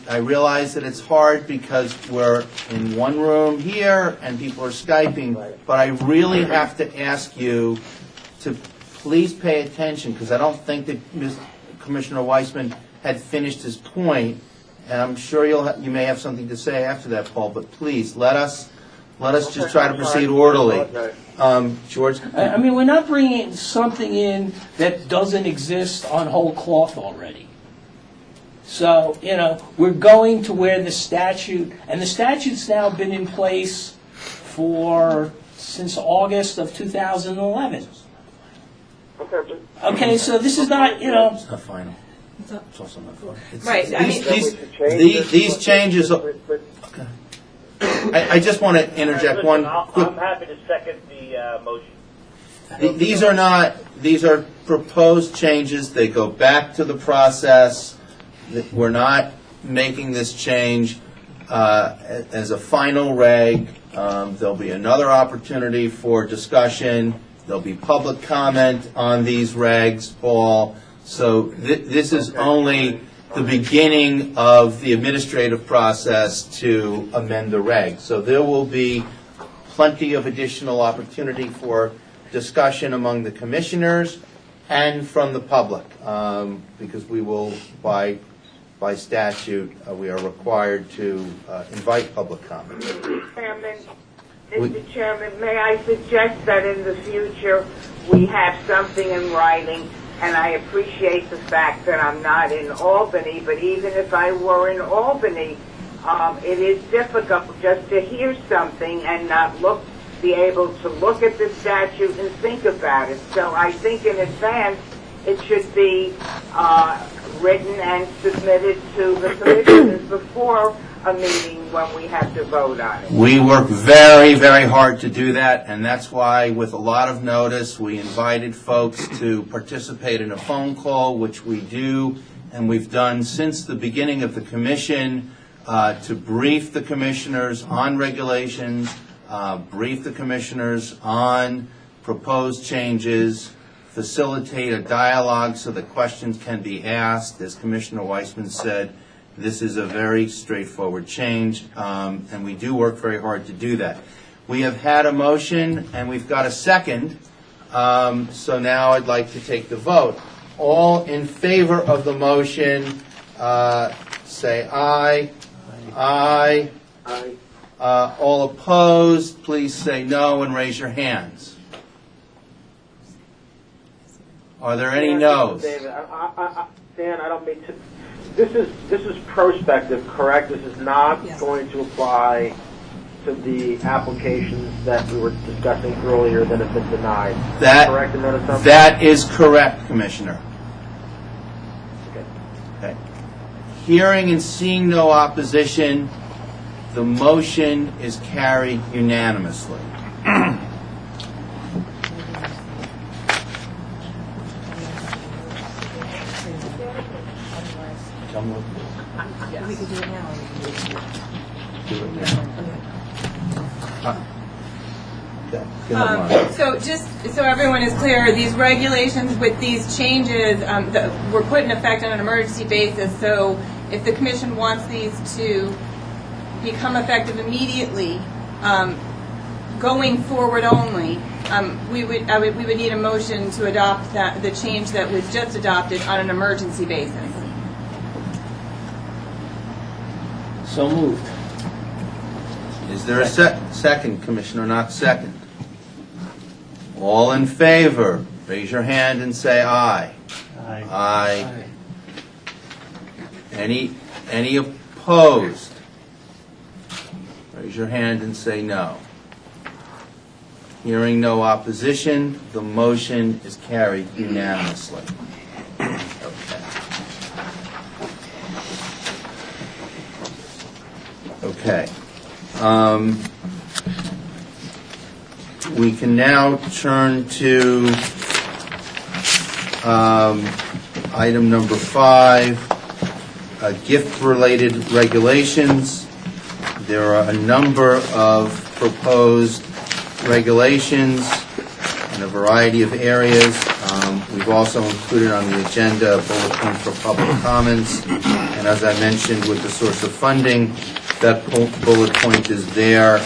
I realize that it's hard because we're in one room here and people are Skyping, but I really have to ask you to please pay attention, because I don't think that Commissioner Weissman had finished his point, and I'm sure you may have something to say after that, Paul, but please, let us just try to proceed orderly. George? I mean, we're not bringing something in that doesn't exist on whole cloth already. So, you know, we're going to where the statute, and the statute's now been in place since August of 2011. Okay, so this is not, you know... It's not final. It's also not final. Right. These changes... Okay. I just want to interject one quick... I'm happy to second the motion. These are proposed changes. They go back to the process. We're not making this change as a final reg. There'll be another opportunity for discussion. There'll be public comment on these regs, Paul. So this is only the beginning of the administrative process to amend the regs. So there will be plenty of additional opportunity for discussion among the commissioners and from the public, because we will, by statute, we are required to invite public comment. Mr. Chairman, may I suggest that in the future we have something in writing, and I appreciate the fact that I'm not in Albany, but even if I were in Albany, it is difficult just to hear something and not be able to look at the statute and think about it. So I think in advance it should be written and submitted to the commissioners before a meeting when we have to vote on it. We work very, very hard to do that, and that's why with a lot of notice we invited folks to participate in a phone call, which we do, and we've done since the beginning of the commission, to brief the commissioners on regulations, brief the commissioners on proposed changes, facilitate a dialogue so that questions can be asked. As Commissioner Weissman said, this is a very straightforward change, and we do work very hard to do that. We have had a motion, and we've got a second, so now I'd like to take the vote. All in favor of the motion, say aye. Aye. Aye. All opposed, please say no and raise your hands. Are there any no's? David, Dan, I don't mean to... This is prospective, correct? This is not going to apply to the applications that we were discussing earlier that have been denied. That, correct in that assumption? that is correct, Commissioner. Okay. Okay. Hearing and seeing no opposition, the motion is carried unanimously. We could do it now. So just so everyone is clear, these regulations with these changes were put in effect on an emergency basis. So if the Commission wants these to become effective immediately, going forward only, we would need a motion to adopt the change that was just adopted on an emergency basis. So moved. Is there a second, Commissioner Knox, second? All in favor, raise your hand and say aye. Aye. Aye. Any opposed? Raise your hand and say no. Hearing no opposition, the motion is carried unanimously. Okay. We can now turn to item number 5, gift-related regulations. There are a number of proposed regulations in a variety of areas. We've also included on the agenda a bullet point for public comments. And as I mentioned with the source of funding, that bullet point is there.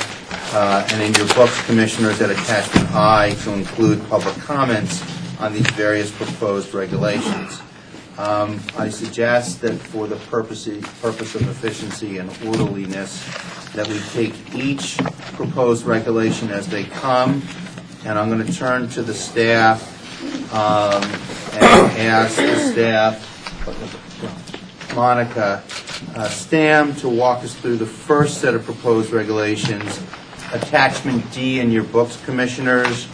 And in your books, Commissioners, at attachment I to include public comments on these various proposed regulations. I suggest that for the purpose of efficiency and orderliness, that we take each proposed regulation as they come, and I'm going to turn to the staff and ask the staff, Monica Stam, to walk us through the first set of proposed regulations, attachment D in your books, Commissioners,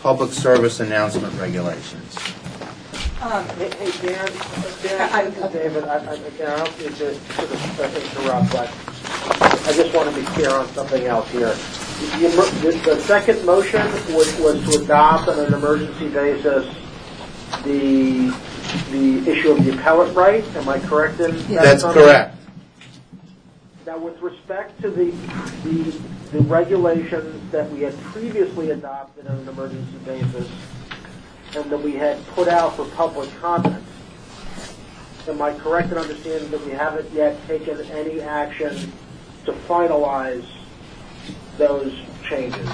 public service announcement regulations. Hey, Dan, this is David. I don't mean to sort of interrupt, but I just want to be clear on something else here. The second motion was to adopt on an emergency basis the issue of the appellate right. Am I correct in that? That's correct. Now, with respect to the regulations that we had previously adopted on an emergency basis and that we had put out for public comment, am I correct in understanding that we haven't yet taken any action to finalize those changes?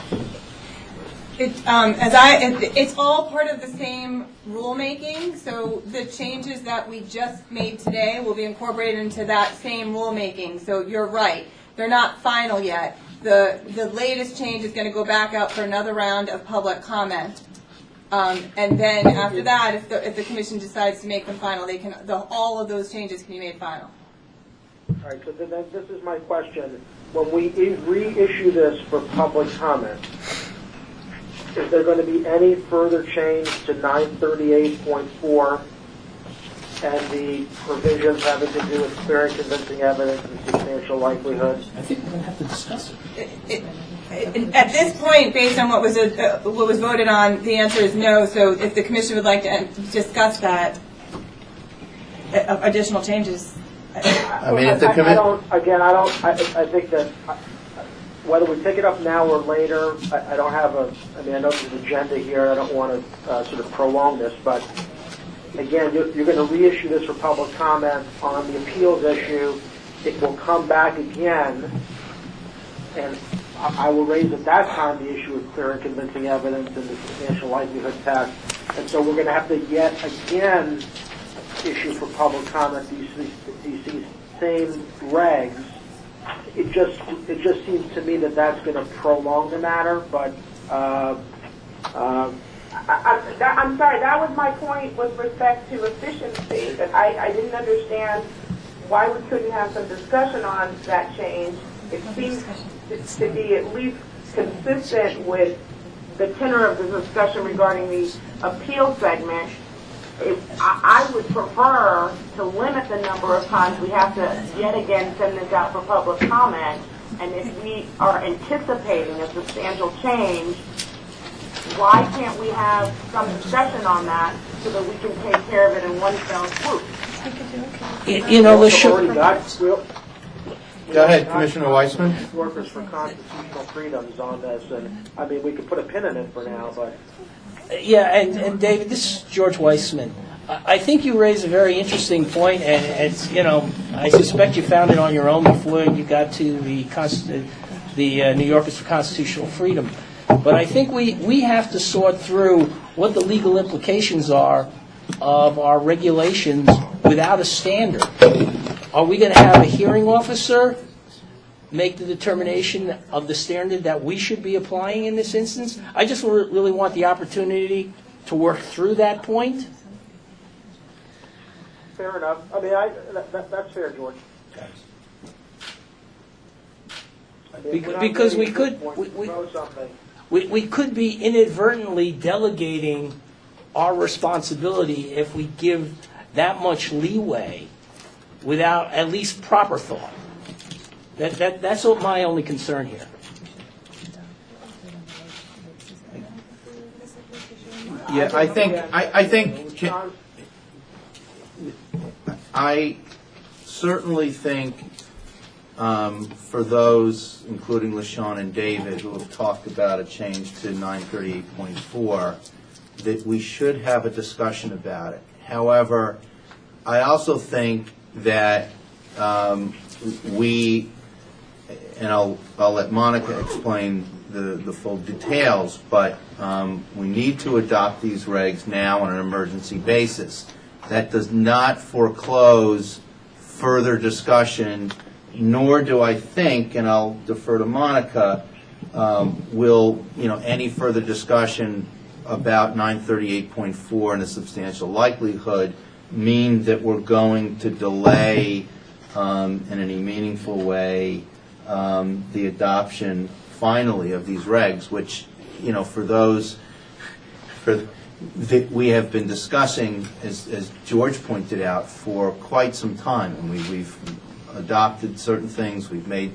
It's all part of the same rulemaking, so the changes that we just made today will be incorporated into that same rulemaking. So you're right, they're not final yet. The latest change is going to go back out for another round of public comment, and then after that, if the Commission decides to make them final, all of those changes can be made final. All right. So then this is my question: when we reissue this for public comment, is there going to be any further change to 938.4 and the provisions having to do with clear and convincing evidence and substantial likelihood? I think we're going to have to discuss it. At this point, based on what was voted on, the answer is no. So if the Commission would like to discuss that, additional changes. I think that whether we pick it up now or later, I don't have I know there's an agenda here. I don't want to sort of prolong this, but again, you're going to reissue this for public comment on the appeals issue. It will come back again, and I will raise at that time the issue of clear and convincing evidence and the substantial likelihood test. And so we're going to have to yet again issue for public comment these same regs. It just seems to me that that's going to prolong the matter, but I'm sorry, that was my point with respect to efficiency, that I didn't understand why we couldn't have some discussion on that change. It seems to be at least consistent with the tenor of the discussion regarding the appeal segment, I would prefer to limit the number of times we have to yet again send this out for public comment. And if we are anticipating a substantial change, why can't we have some discussion on that so that we can take care of it in one fell swoop? You know, Go ahead, Commissioner Weissman. Workers for Constitutional Freedoms on this, and I mean, we could put a pin in it for now, but. Yeah, and David, this is George Weissman. I think you raise a very interesting point, and it's, you know, I suspect you found it on your own before you got to the New Yorkers for Constitutional Freedom. But I think we have to sort through what the legal implications are of our regulations without a standard. Are we going to have a hearing officer make the determination of the standard that we should be applying in this instance? I just really want the opportunity to work through that point. Fair enough. I mean, that's fair, George. I mean, Because we could be inadvertently delegating our responsibility if we give that much leeway without at least proper thought. That's my only concern here. Yeah, I certainly think for those, including LaShawn and David, who have talked about a change to 938.4, that we should have a discussion about it. However, I also think that and I'll let Monica explain the full details, but we need to adopt these regs now on an emergency basis. That does not foreclose further discussion, nor do I think, and I'll defer to Monica, will any further discussion about 938.4 and a substantial likelihood mean that we're going to delay in any meaningful way the adoption finally of these regs, which that we have been discussing, as George pointed out, for quite some time. And we've adopted certain things, we've made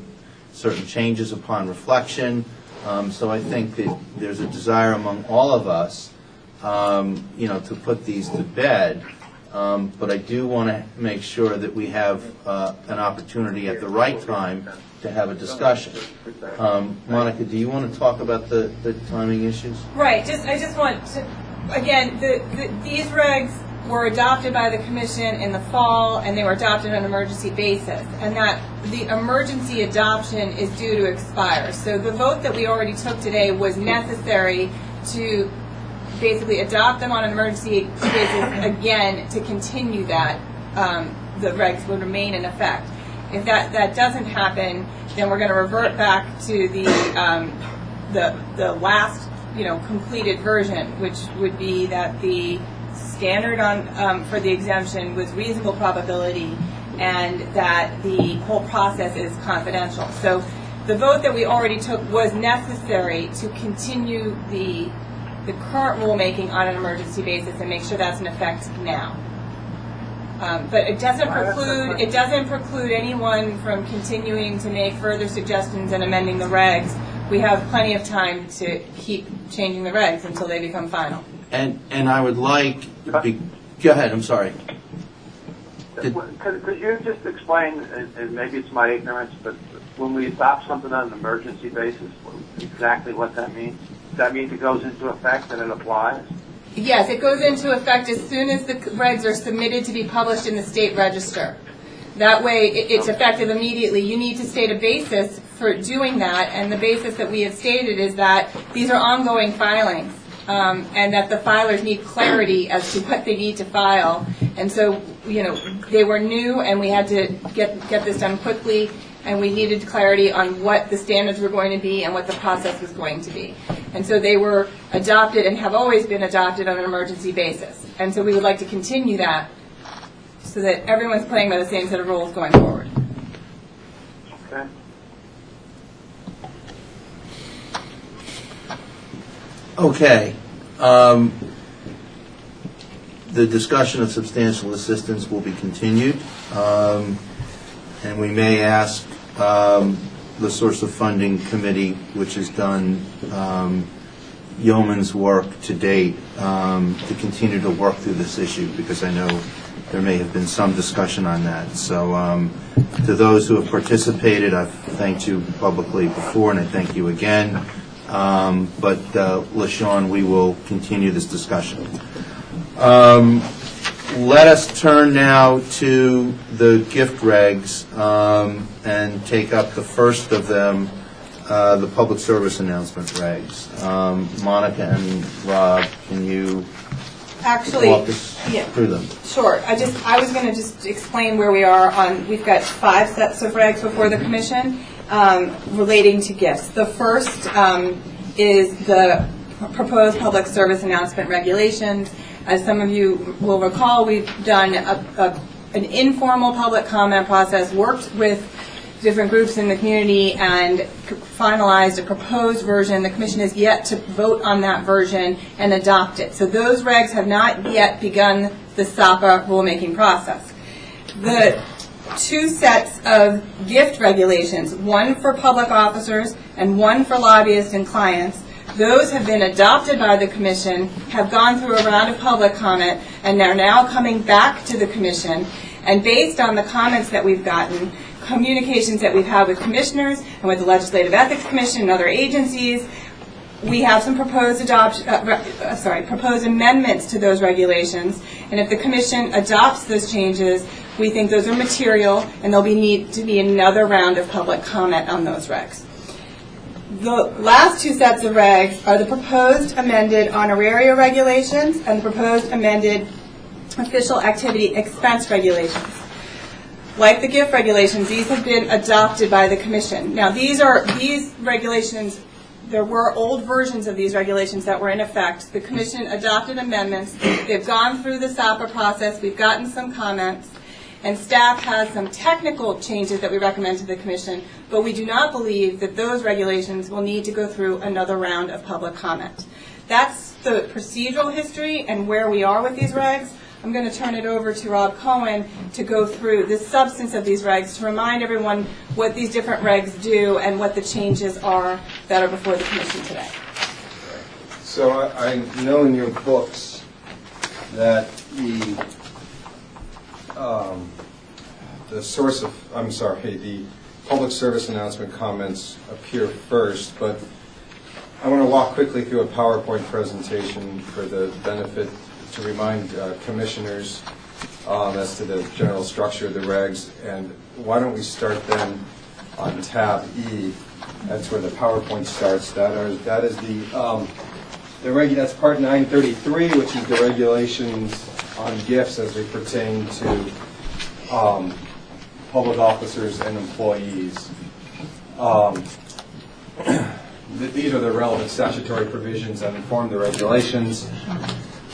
certain changes upon reflection. So I think that there's a desire among all of us, to put these to bed. But I do want to make sure that we have an opportunity at the right time to have a discussion. Monica, do you want to talk about the timing issues? Right. I just want to, again, these regs were adopted by the Commission in the fall, and they were adopted on an emergency basis, and that the emergency adoption is due to expire. So the vote that we already took today was necessary to basically adopt them on an emergency basis again to continue that. The regs would remain in effect. If that doesn't happen, then we're going to revert back to the last completed version, which would be that the standard for the exemption was reasonable probability, and that the whole process is confidential. So the vote that we already took was necessary to continue the current rulemaking on an emergency basis and make sure that's in effect now. But it doesn't preclude anyone from continuing to make further suggestions and amending the regs. We have plenty of time to keep changing the regs until they become final. And I would like, go ahead, I'm sorry. Could you just explain, and maybe it's my ignorance, but when we adopt something on an emergency basis, exactly what that means? Does that mean it goes into effect and it applies? Yes, it goes into effect as soon as the regs are submitted to be published in the state register. That way, it's effective immediately. You need to state a basis for doing that, and the basis that we have stated is that these are ongoing filings, and that the filers need clarity as to what they need to file. And so, they were new, and we had to get this done quickly, and we needed clarity on what the standards were going to be and what the process was going to be. And so they were adopted and have always been adopted on an emergency basis. And so we would like to continue that so that everyone's playing by the same set of rules going forward. Okay. Okay. The discussion of substantial assistance will be continued, and we may ask the Source of Funding Committee, which has done yeoman's work to date, to continue to work through this issue, because I know there may have been some discussion on that. So to those who have participated, I've thanked you publicly before, and I thank you again. But LaShawn, we will continue this discussion. Let us turn now to the gift regs and take up the first of them, the public service announcement regs. Monica and Rob, can you walk us through them? Sure. I was going to just explain where we are on. We've got 5 sets of regs before the commission relating to gifts. The first is the proposed public service announcement regulations. As some of you will recall, we've done an informal public comment process, worked with different groups in the community, and finalized a proposed version. The commission is yet to vote on that version and adopt it. So those regs have not yet begun the SAPA rulemaking process. The 2 sets of gift regulations, one for public officers and one for lobbyists and clients, those have been adopted by the commission, have gone through a round of public comment, and they're now coming back to the commission. And based on the comments that we've gotten, communications that we've had with commissioners and with the Legislative Ethics Commission and other agencies, we have some proposed amendments to those regulations. And if the commission adopts those changes, we think those are material, and there'll need to be another round of public comment on those regs. The last 2 sets of regs are the proposed amended Honoraria regulations and the proposed amended official activity expense regulations. Like the gift regulations, these have been adopted by the commission. Now, these regulations, there were old versions of these regulations that were in effect. The commission adopted amendments. They've gone through the SAPA process. We've gotten some comments. And staff has some technical changes that we recommend to the commission, but we do not believe that those regulations will need to go through another round of public comment. That's the procedural history and where we are with these regs. I'm going to turn it over to Rob Cohen to go through the substance of these regs, to remind everyone what these different regs do and what the changes are that are before the commission today. So I know in your books that the public service announcement comments appear first, but I want to walk quickly through a PowerPoint presentation for the benefit to remind commissioners as to the general structure of the regs. And why don't we start then on tab E? That's where the PowerPoint starts. That is that's part 933, which is the regulations on gifts as they pertain to public officers and employees. These are the relevant statutory provisions that inform the regulations.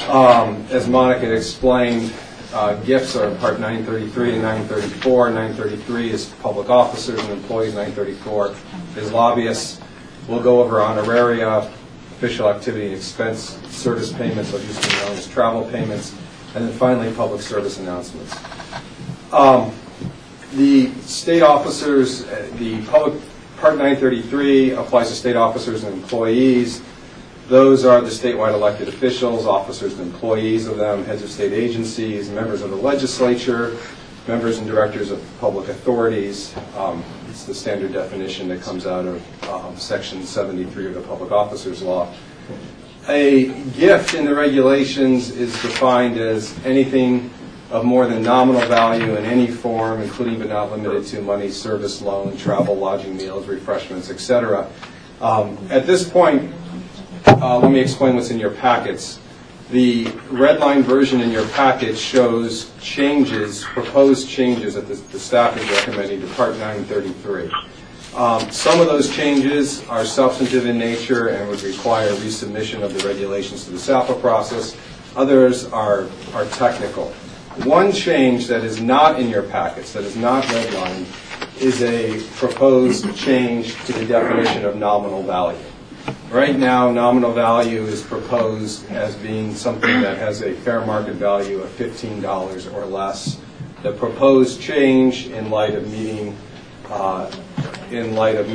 As Monica explained, gifts are part 933 and 934. 933 is public officers and employees. 934 is lobbyists. We'll go over honoraria, official activity expense, service payments, what used to be known as travel payments, and then finally public service announcements. The state officers, the public part 933 applies to state officers and employees. Those are the statewide elected officials, officers and employees of them, heads of state agencies, members of the legislature, members and directors of public authorities. It's the standard definition that comes out of Section 73 of the Public Officers Law. A gift in the regulations is defined as anything of more than nominal value in any form, including but not limited to money, service, loan, travel, lodging, meals, refreshments, etc. At this point, let me explain what's in your packets. The red line version in your packet shows changes, proposed changes that the staff is recommending to Part 933. Some of those changes are substantive in nature and would require resubmission of the regulations to the SAPA process. Others are technical. One change that is not in your packets, that is not redlined, is a proposed change to the definition of nominal value. Right now, nominal value is proposed as being something that has a fair market value of $15 or less. The proposed change, in light of meeting with, in light of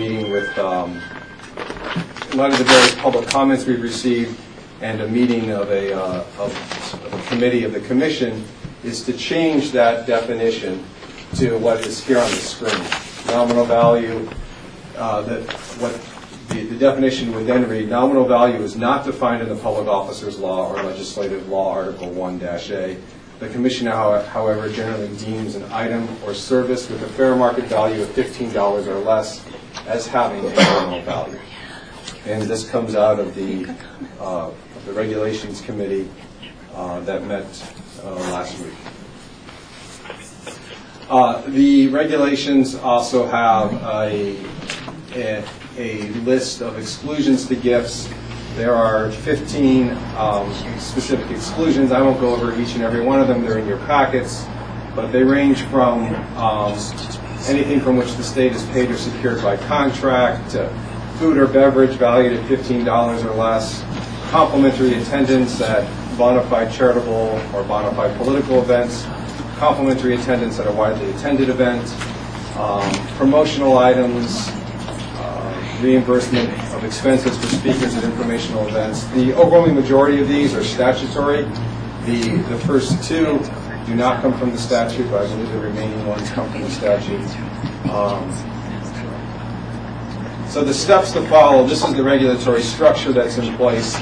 the various public comments we've received, and a meeting of a committee of the commission, is to change that definition to what is here on the screen. Nominal value, the definition would then read, nominal value is not defined in the Public Officers Law or Legislative Law, Article 1-A. The Commission, however, generally deems an item or service with a fair market value of $15 or less as having a nominal value. And this comes out of the Regulations Committee that met last week. The regulations also have a list of exclusions to gifts. There are 15 specific exclusions. I won't go over each and every one of them. They're in your packets. But they range from anything from which the state is paid or secured by contract, to food or beverage valued at $15 or less, complimentary attendance at bona fide charitable or bona fide political events, complimentary attendance at a widely attended event, promotional items, reimbursement of expenses for speakers at informational events. The overwhelming majority of these are statutory. The first two do not come from the statute, but I believe the remaining ones come from the statute. So the steps to follow, this is the regulatory structure that's in place.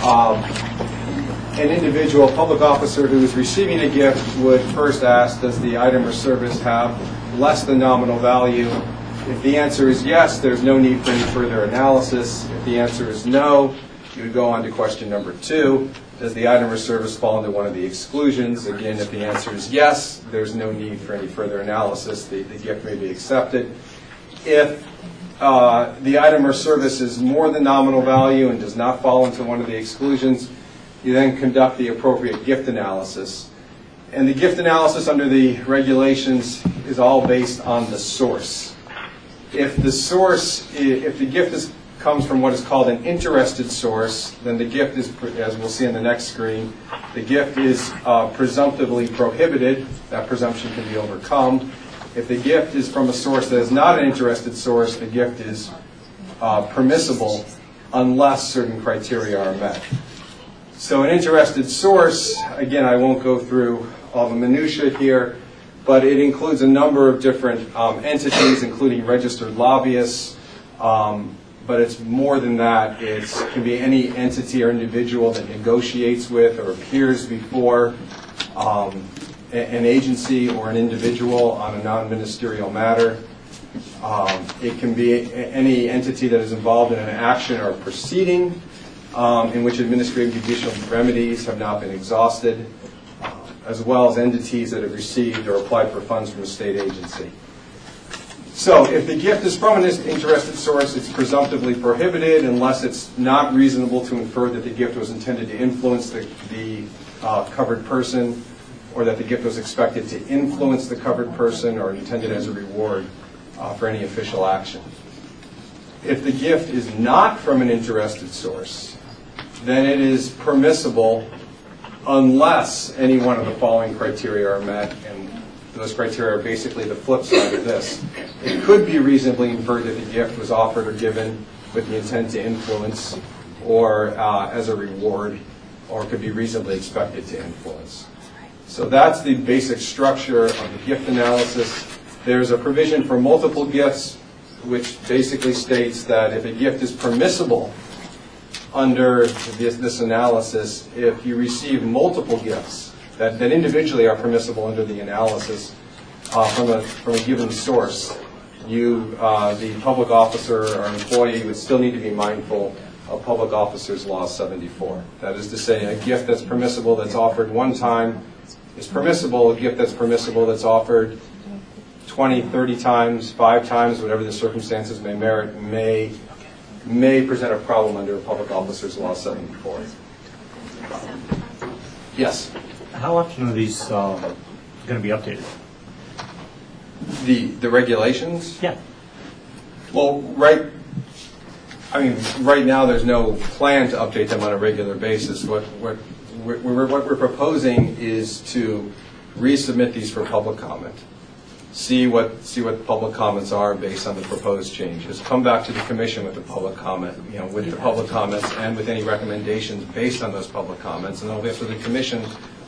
An individual public officer who is receiving a gift would first ask, does the item or service have less than nominal value? If the answer is yes, there's no need for any further analysis. If the answer is no, you would go on to question number 2. Does the item or service fall into one of the exclusions? Again, if the answer is yes, there's no need for any further analysis. The gift may be accepted. If the item or service is more than nominal value and does not fall into one of the exclusions, you then conduct the appropriate gift analysis. And the gift analysis under the regulations is all based on the source. If the gift comes from what is called an interested source, then the gift is, as we'll see on the next screen, the gift is presumptively prohibited. That presumption can be overcome. If the gift is from a source that is not an interested source, the gift is permissible unless certain criteria are met. So an interested source, again, I won't go through all the minutiae here, but it includes a number of different entities, including registered lobbyists. But it's more than that. It can be any entity or individual that negotiates with or appears before an agency or an individual on a non-ministerial matter. It can be any entity that is involved in an action or proceeding in which administrative judicial remedies have not been exhausted, as well as entities that have received or applied for funds from a state agency. So if the gift is from an interested source, it's presumptively prohibited unless it's not reasonable to infer that the gift was intended to influence the covered person, or that the gift was expected to influence the covered person or intended as a reward for any official action. If the gift is not from an interested source, then it is permissible unless any one of the following criteria are met, and those criteria are basically the flip side of this. It could be reasonably inferred that the gift was offered or given with the intent to influence or as a reward, or could be reasonably expected to influence. So that's the basic structure of the gift analysis. There's a provision for multiple gifts, which basically states that if a gift is permissible under this analysis, if you receive multiple gifts that individually are permissible under the analysis from a given source, the public officer or employee would still need to be mindful of Public Officers Law 74. That is to say, a gift that's permissible that's offered one time is permissible. A gift that's permissible that's offered 20, 30 times, 5 times, whatever the circumstances may merit, may present a problem under Public Officers Law 74. Yes? How often are these going to be updated? The regulations? Yeah. Well, I mean, right now, there's no plan to update them on a regular basis. What we're proposing is to resubmit these for public comment. See what the public comments are based on the proposed changes. Come back to the commission with the public comment, with the public comments and with any recommendations based on those public comments, and it'll be up to the commission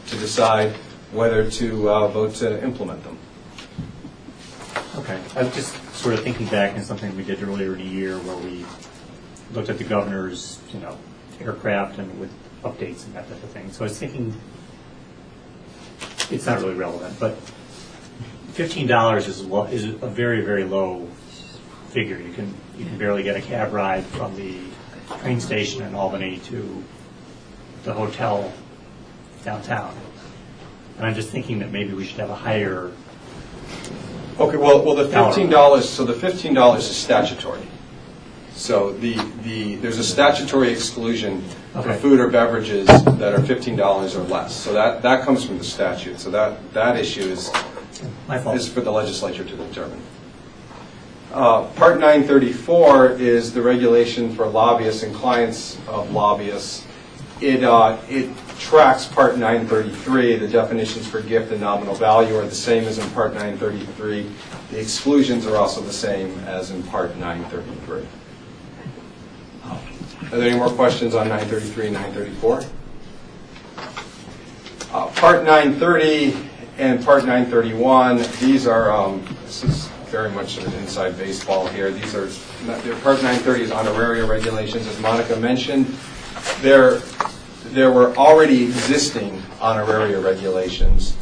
to decide whether to vote to implement them. Okay. I was just sort of thinking back in something we did earlier in the year where we looked at the governor's, aircraft and with updates and that type of thing. So I was thinking, it's not really relevant, but $15 is a very, very low figure. You can barely get a cab ride from the train station in Albany to the hotel downtown. And I'm just thinking that maybe we should have a higher. Okay, well, the $15. So the $15 is statutory. So there's a statutory exclusion for food or beverages that are $15 or less. So that comes from the statute. So that issue is for the legislature to determine. Part 934 is the regulation for lobbyists and clients of lobbyists. It tracks Part 933. The definitions for gift and nominal value are the same as in Part 933. The exclusions are also the same as in Part 933. Are there any more questions on 933 and 934? Part 930 and Part 931, these are, this is very much sort of inside baseball here. These are, Part 930 is honoraria regulations. As Monica mentioned, there were already existing honoraria regulations.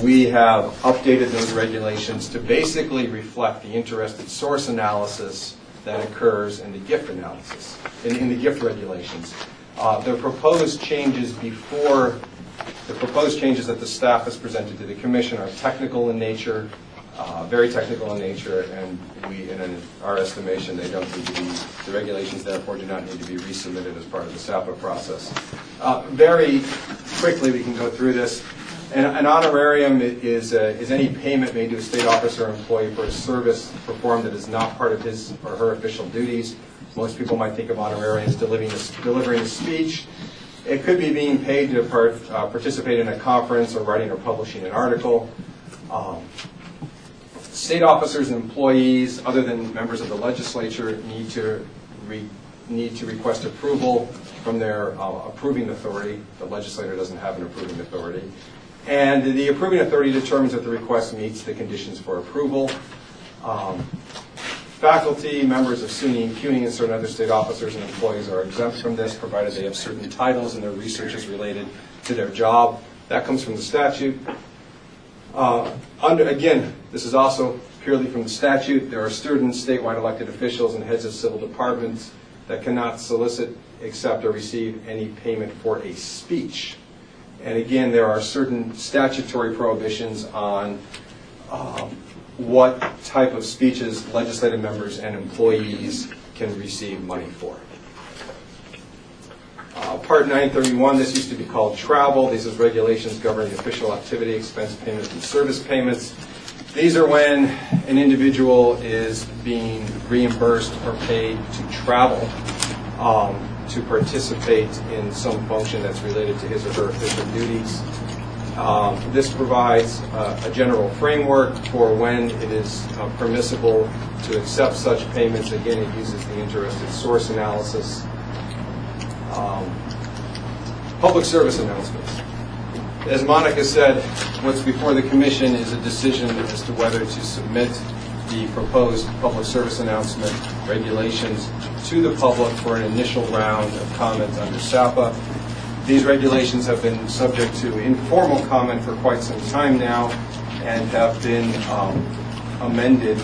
We have updated those regulations to basically reflect the interested source analysis that occurs in the gift analysis, in the gift regulations. The proposed changes that the staff has presented to the commission are technical in nature, very technical in nature, and in our estimation, they don't need to be, the regulations therefore do not need to be resubmitted as part of the SAPA process. Very quickly, we can go through this. An honorarium is any payment made to a state officer or employee for a service performed that is not part of his or her official duties. Most people might think of honorarium as delivering a speech. It could be being paid to participate in a conference or writing or publishing an article. State officers and employees, other than members of the legislature, need to request approval from their approving authority. The legislator doesn't have an approving authority. And the approving authority determines if the request meets the conditions for approval. Faculty, members of SUNY and CUNY, and certain other state officers and employees are exempt from this, provided they have certain titles and their research is related to their job. That comes from the statute. Again, this is also purely from the statute. There are students, statewide elected officials, and heads of civil departments that cannot solicit, accept, or receive any payment for a speech. And again, there are certain statutory prohibitions on what type of speeches legislative members and employees can receive money for. Part 931, this used to be called travel. These are regulations governing official activity, expense payments, and service payments. These are when an individual is being reimbursed or paid to travel to participate in some function that's related to his or her official duties. This provides a general framework for when it is permissible to accept such payments. Again, it uses the interested source analysis. Public service announcements. As Monica said, what's before the commission is a decision as to whether to submit the proposed public service announcement regulations to the public for an initial round of comments under SAPA. These regulations have been subject to informal comment for quite some time now and have been amended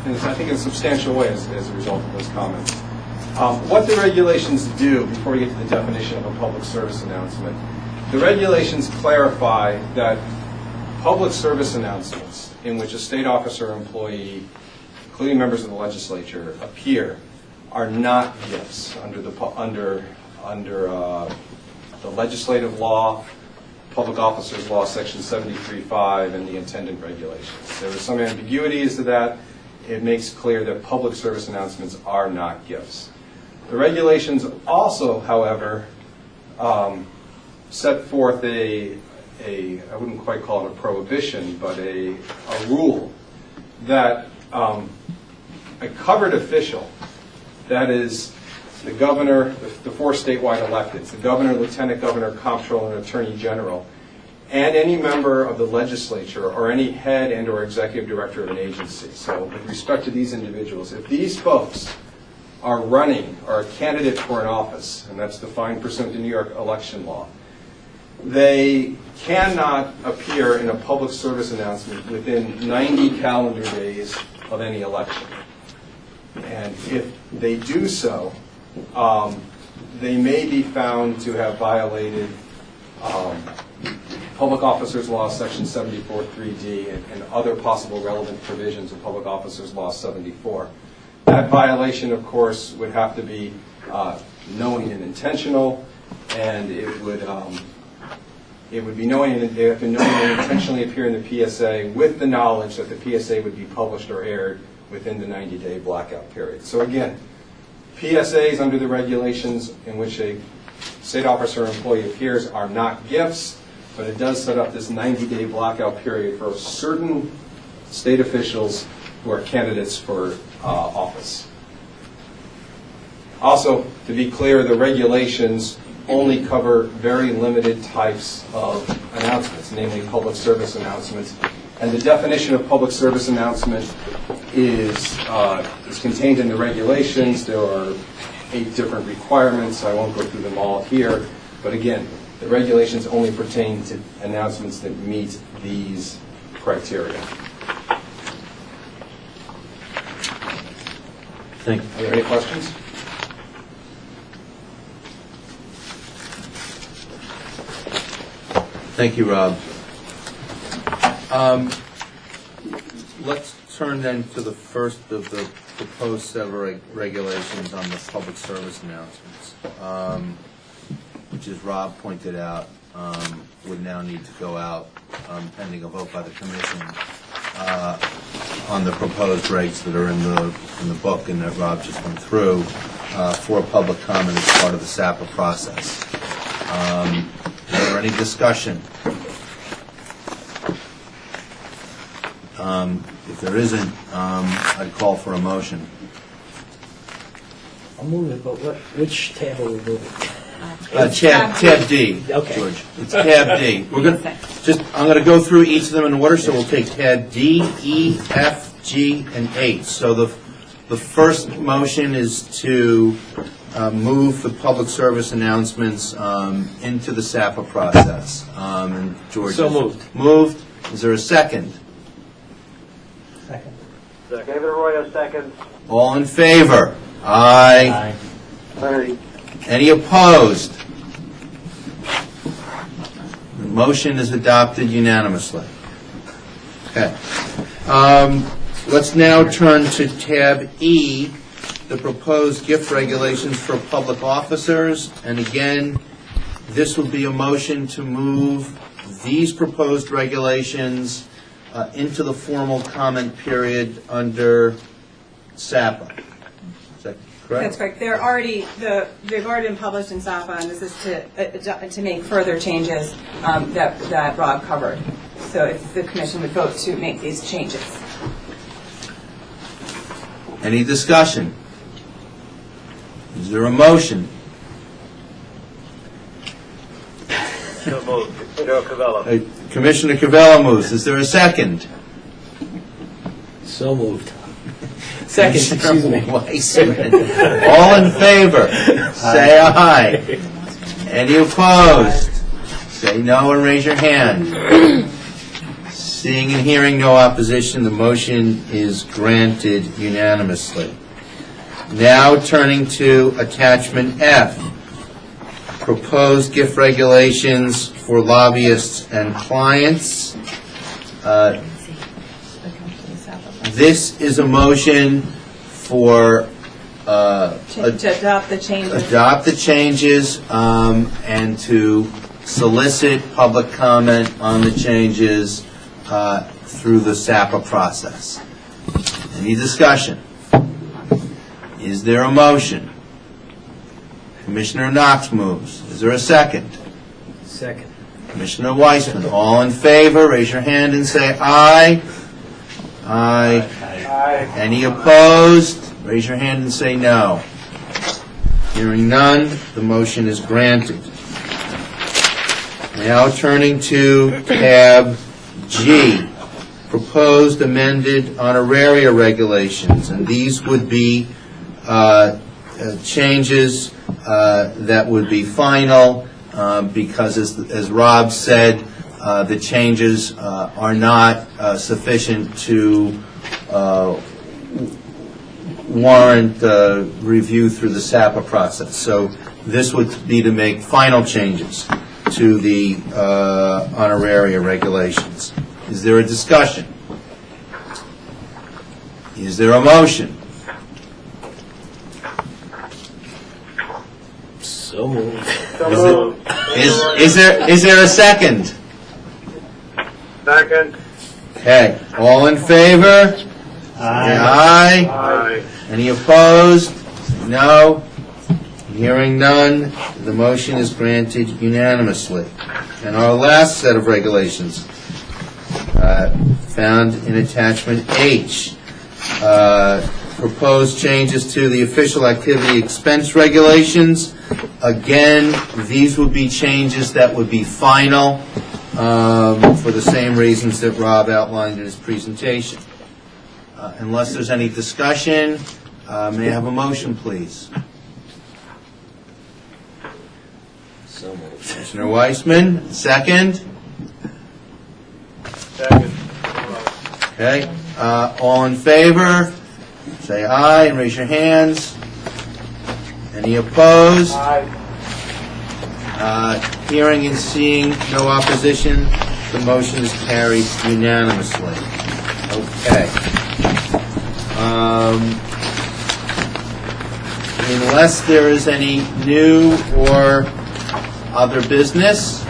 I think in a substantial way as a result of those comments. What the regulations do, before we get to the definition of a public service announcement, the regulations clarify that public service announcements in which a state officer or employee, including members of the legislature, appear are not gifts under the legislative law, Public Officers Law, Section 73.5, and the attendant regulations. There is some ambiguity as to that it makes clear that public service announcements are not gifts. The regulations also, however, set forth I wouldn't quite call it a prohibition, but a rule that a covered official, that is the governor, the 4 statewide electeds, the governor, lieutenant governor, comptroller, and attorney general, and any member of the legislature or any head and or executive director of an agency. So with respect to these individuals, if these folks are running or a candidate for an office, and that's defined pursuant to New York election law, they cannot appear in a public service announcement within 90 calendar days of any election. And if they do so, they may be found to have violated Public Officers Law Section 74.3d and other possible relevant provisions of Public Officers Law 74. That violation, of course, would have to be knowing and intentional, and it would be knowing and they have to knowing and intentionally appear in the PSA with the knowledge that the PSA would be published or aired within the 90-day blackout period. So again, PSAs under the regulations in which a state officer or employee appears are not gifts, but it does set up this 90-day blackout period for certain state officials who are candidates for office. Also, to be clear, the regulations only cover very limited types of announcements, namely public service announcements. And the definition of public service announcement is contained in the regulations. There are 8 different requirements. I won't go through them all here. But again, the regulations only pertain to announcements that meet these criteria. Are there any questions? Thank you, Rob. Let's turn then to the first of the proposed set of regulations on the public service announcements, which, as Rob pointed out, would now need to go out pending a vote by the commission on the proposed regs that are in the book and that Rob just went through for public comment as part of the SAPA process. Is there any discussion? If there isn't, I'd call for a motion. I'll move it, but which tab are we moving? Tab D, Okay. George. It's tab D. I'm going to go through each of them in order, so we'll take tab D, E, F, G, and H. So the first motion is to move the public service announcements into the SAPA process. And George, So moved. Moved. Is there a second? Second. David Arroyo, seconds. All in favor? Aye. Aye. Any opposed? The motion is adopted unanimously. Okay. Let's now turn to tab E, the proposed gift regulations for public officers. And again, this would be a motion to move these proposed regulations into the formal comment period under SAPA. Is that correct? That's correct. They've already been published in SAPA, and this is to make further changes that Rob covered. So if the commission would vote to make these changes. Any discussion? Is there a motion? So moved. Joe Cavello. Commissioner Cavello moves. Is there a second? So moved. Second, excuse me. Weissman. All in favor, say aye. Any opposed? Say no and raise your hand. Seeing and hearing no opposition, the motion is granted unanimously. Now turning to attachment F, proposed gift regulations for lobbyists and clients. This is a motion for To adopt the changes. Adopt the changes and to solicit public comment on the changes through the SAPA process. Any discussion? Is there a motion? Commissioner Knox moves. Is there a second? Second. Commissioner Weissman, all in favor, raise your hand and say aye. Aye. Aye. Any opposed? Raise your hand and say no. Hearing none, the motion is granted. Now turning to tab G, proposed amended honoraria regulations, and these would be changes that would be final because, as Rob said, the changes are not sufficient to warrant review through the SAPA process. So this would be to make final changes to the honoraria regulations. Is there a discussion? Is there a motion? So moved. Is there a second? Second. Okay. All in favor? Aye. Aye. Any opposed? No. Hearing none, the motion is granted unanimously. And our last set of regulations, found in attachment H, proposed changes to the official activity expense regulations. Again, these would be changes that would be final for the same reasons that Rob outlined in his presentation. Unless there's any discussion, may I have a motion, please? So moved. Commissioner Weissman, second. Second. Okay. All in favor, say aye and raise your hands. Any opposed? Aye. Hearing and seeing no opposition, the motion is carried unanimously. Okay. Unless there is any new or other business,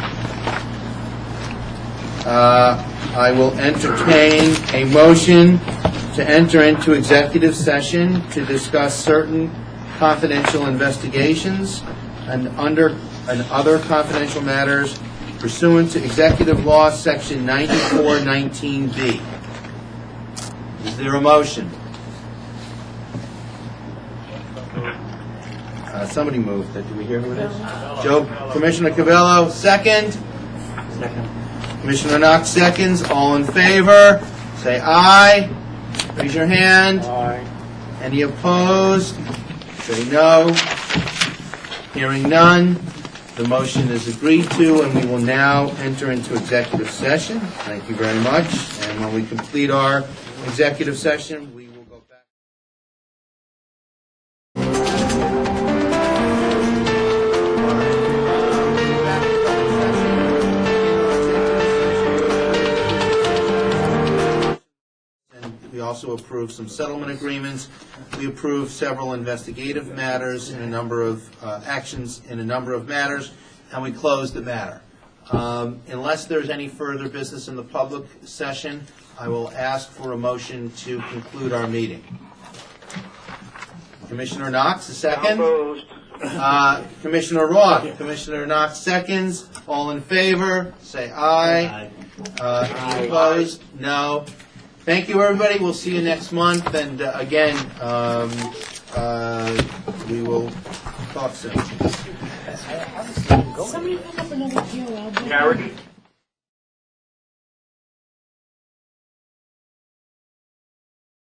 I will entertain a motion to enter into executive session to discuss certain confidential investigations and other confidential matters pursuant to Executive Law, Section 9419B. Is there a motion? Somebody moved it. Do we hear who it is? Joe, Commissioner Cavello, second. Second. Commissioner Knox, seconds. All in favor, say aye. Raise your hand. Aye. Any opposed? Say no. Hearing none, the motion is agreed to, and we will now enter into executive session. Thank you very much. And when we complete our executive session, we will go back. We also approved some settlement agreements. We approved several investigative matters in a number of actions in a number of matters, and we closed the matter. Unless there's any further business in the public session, I will ask for a motion to conclude our meeting. Commissioner Knox, a second. Opposed. Commissioner Roth. Commissioner Knox, seconds. All in favor, say aye. Any opposed? No. Thank you, everybody. We'll see you next month. And again, we will talk soon. Gary?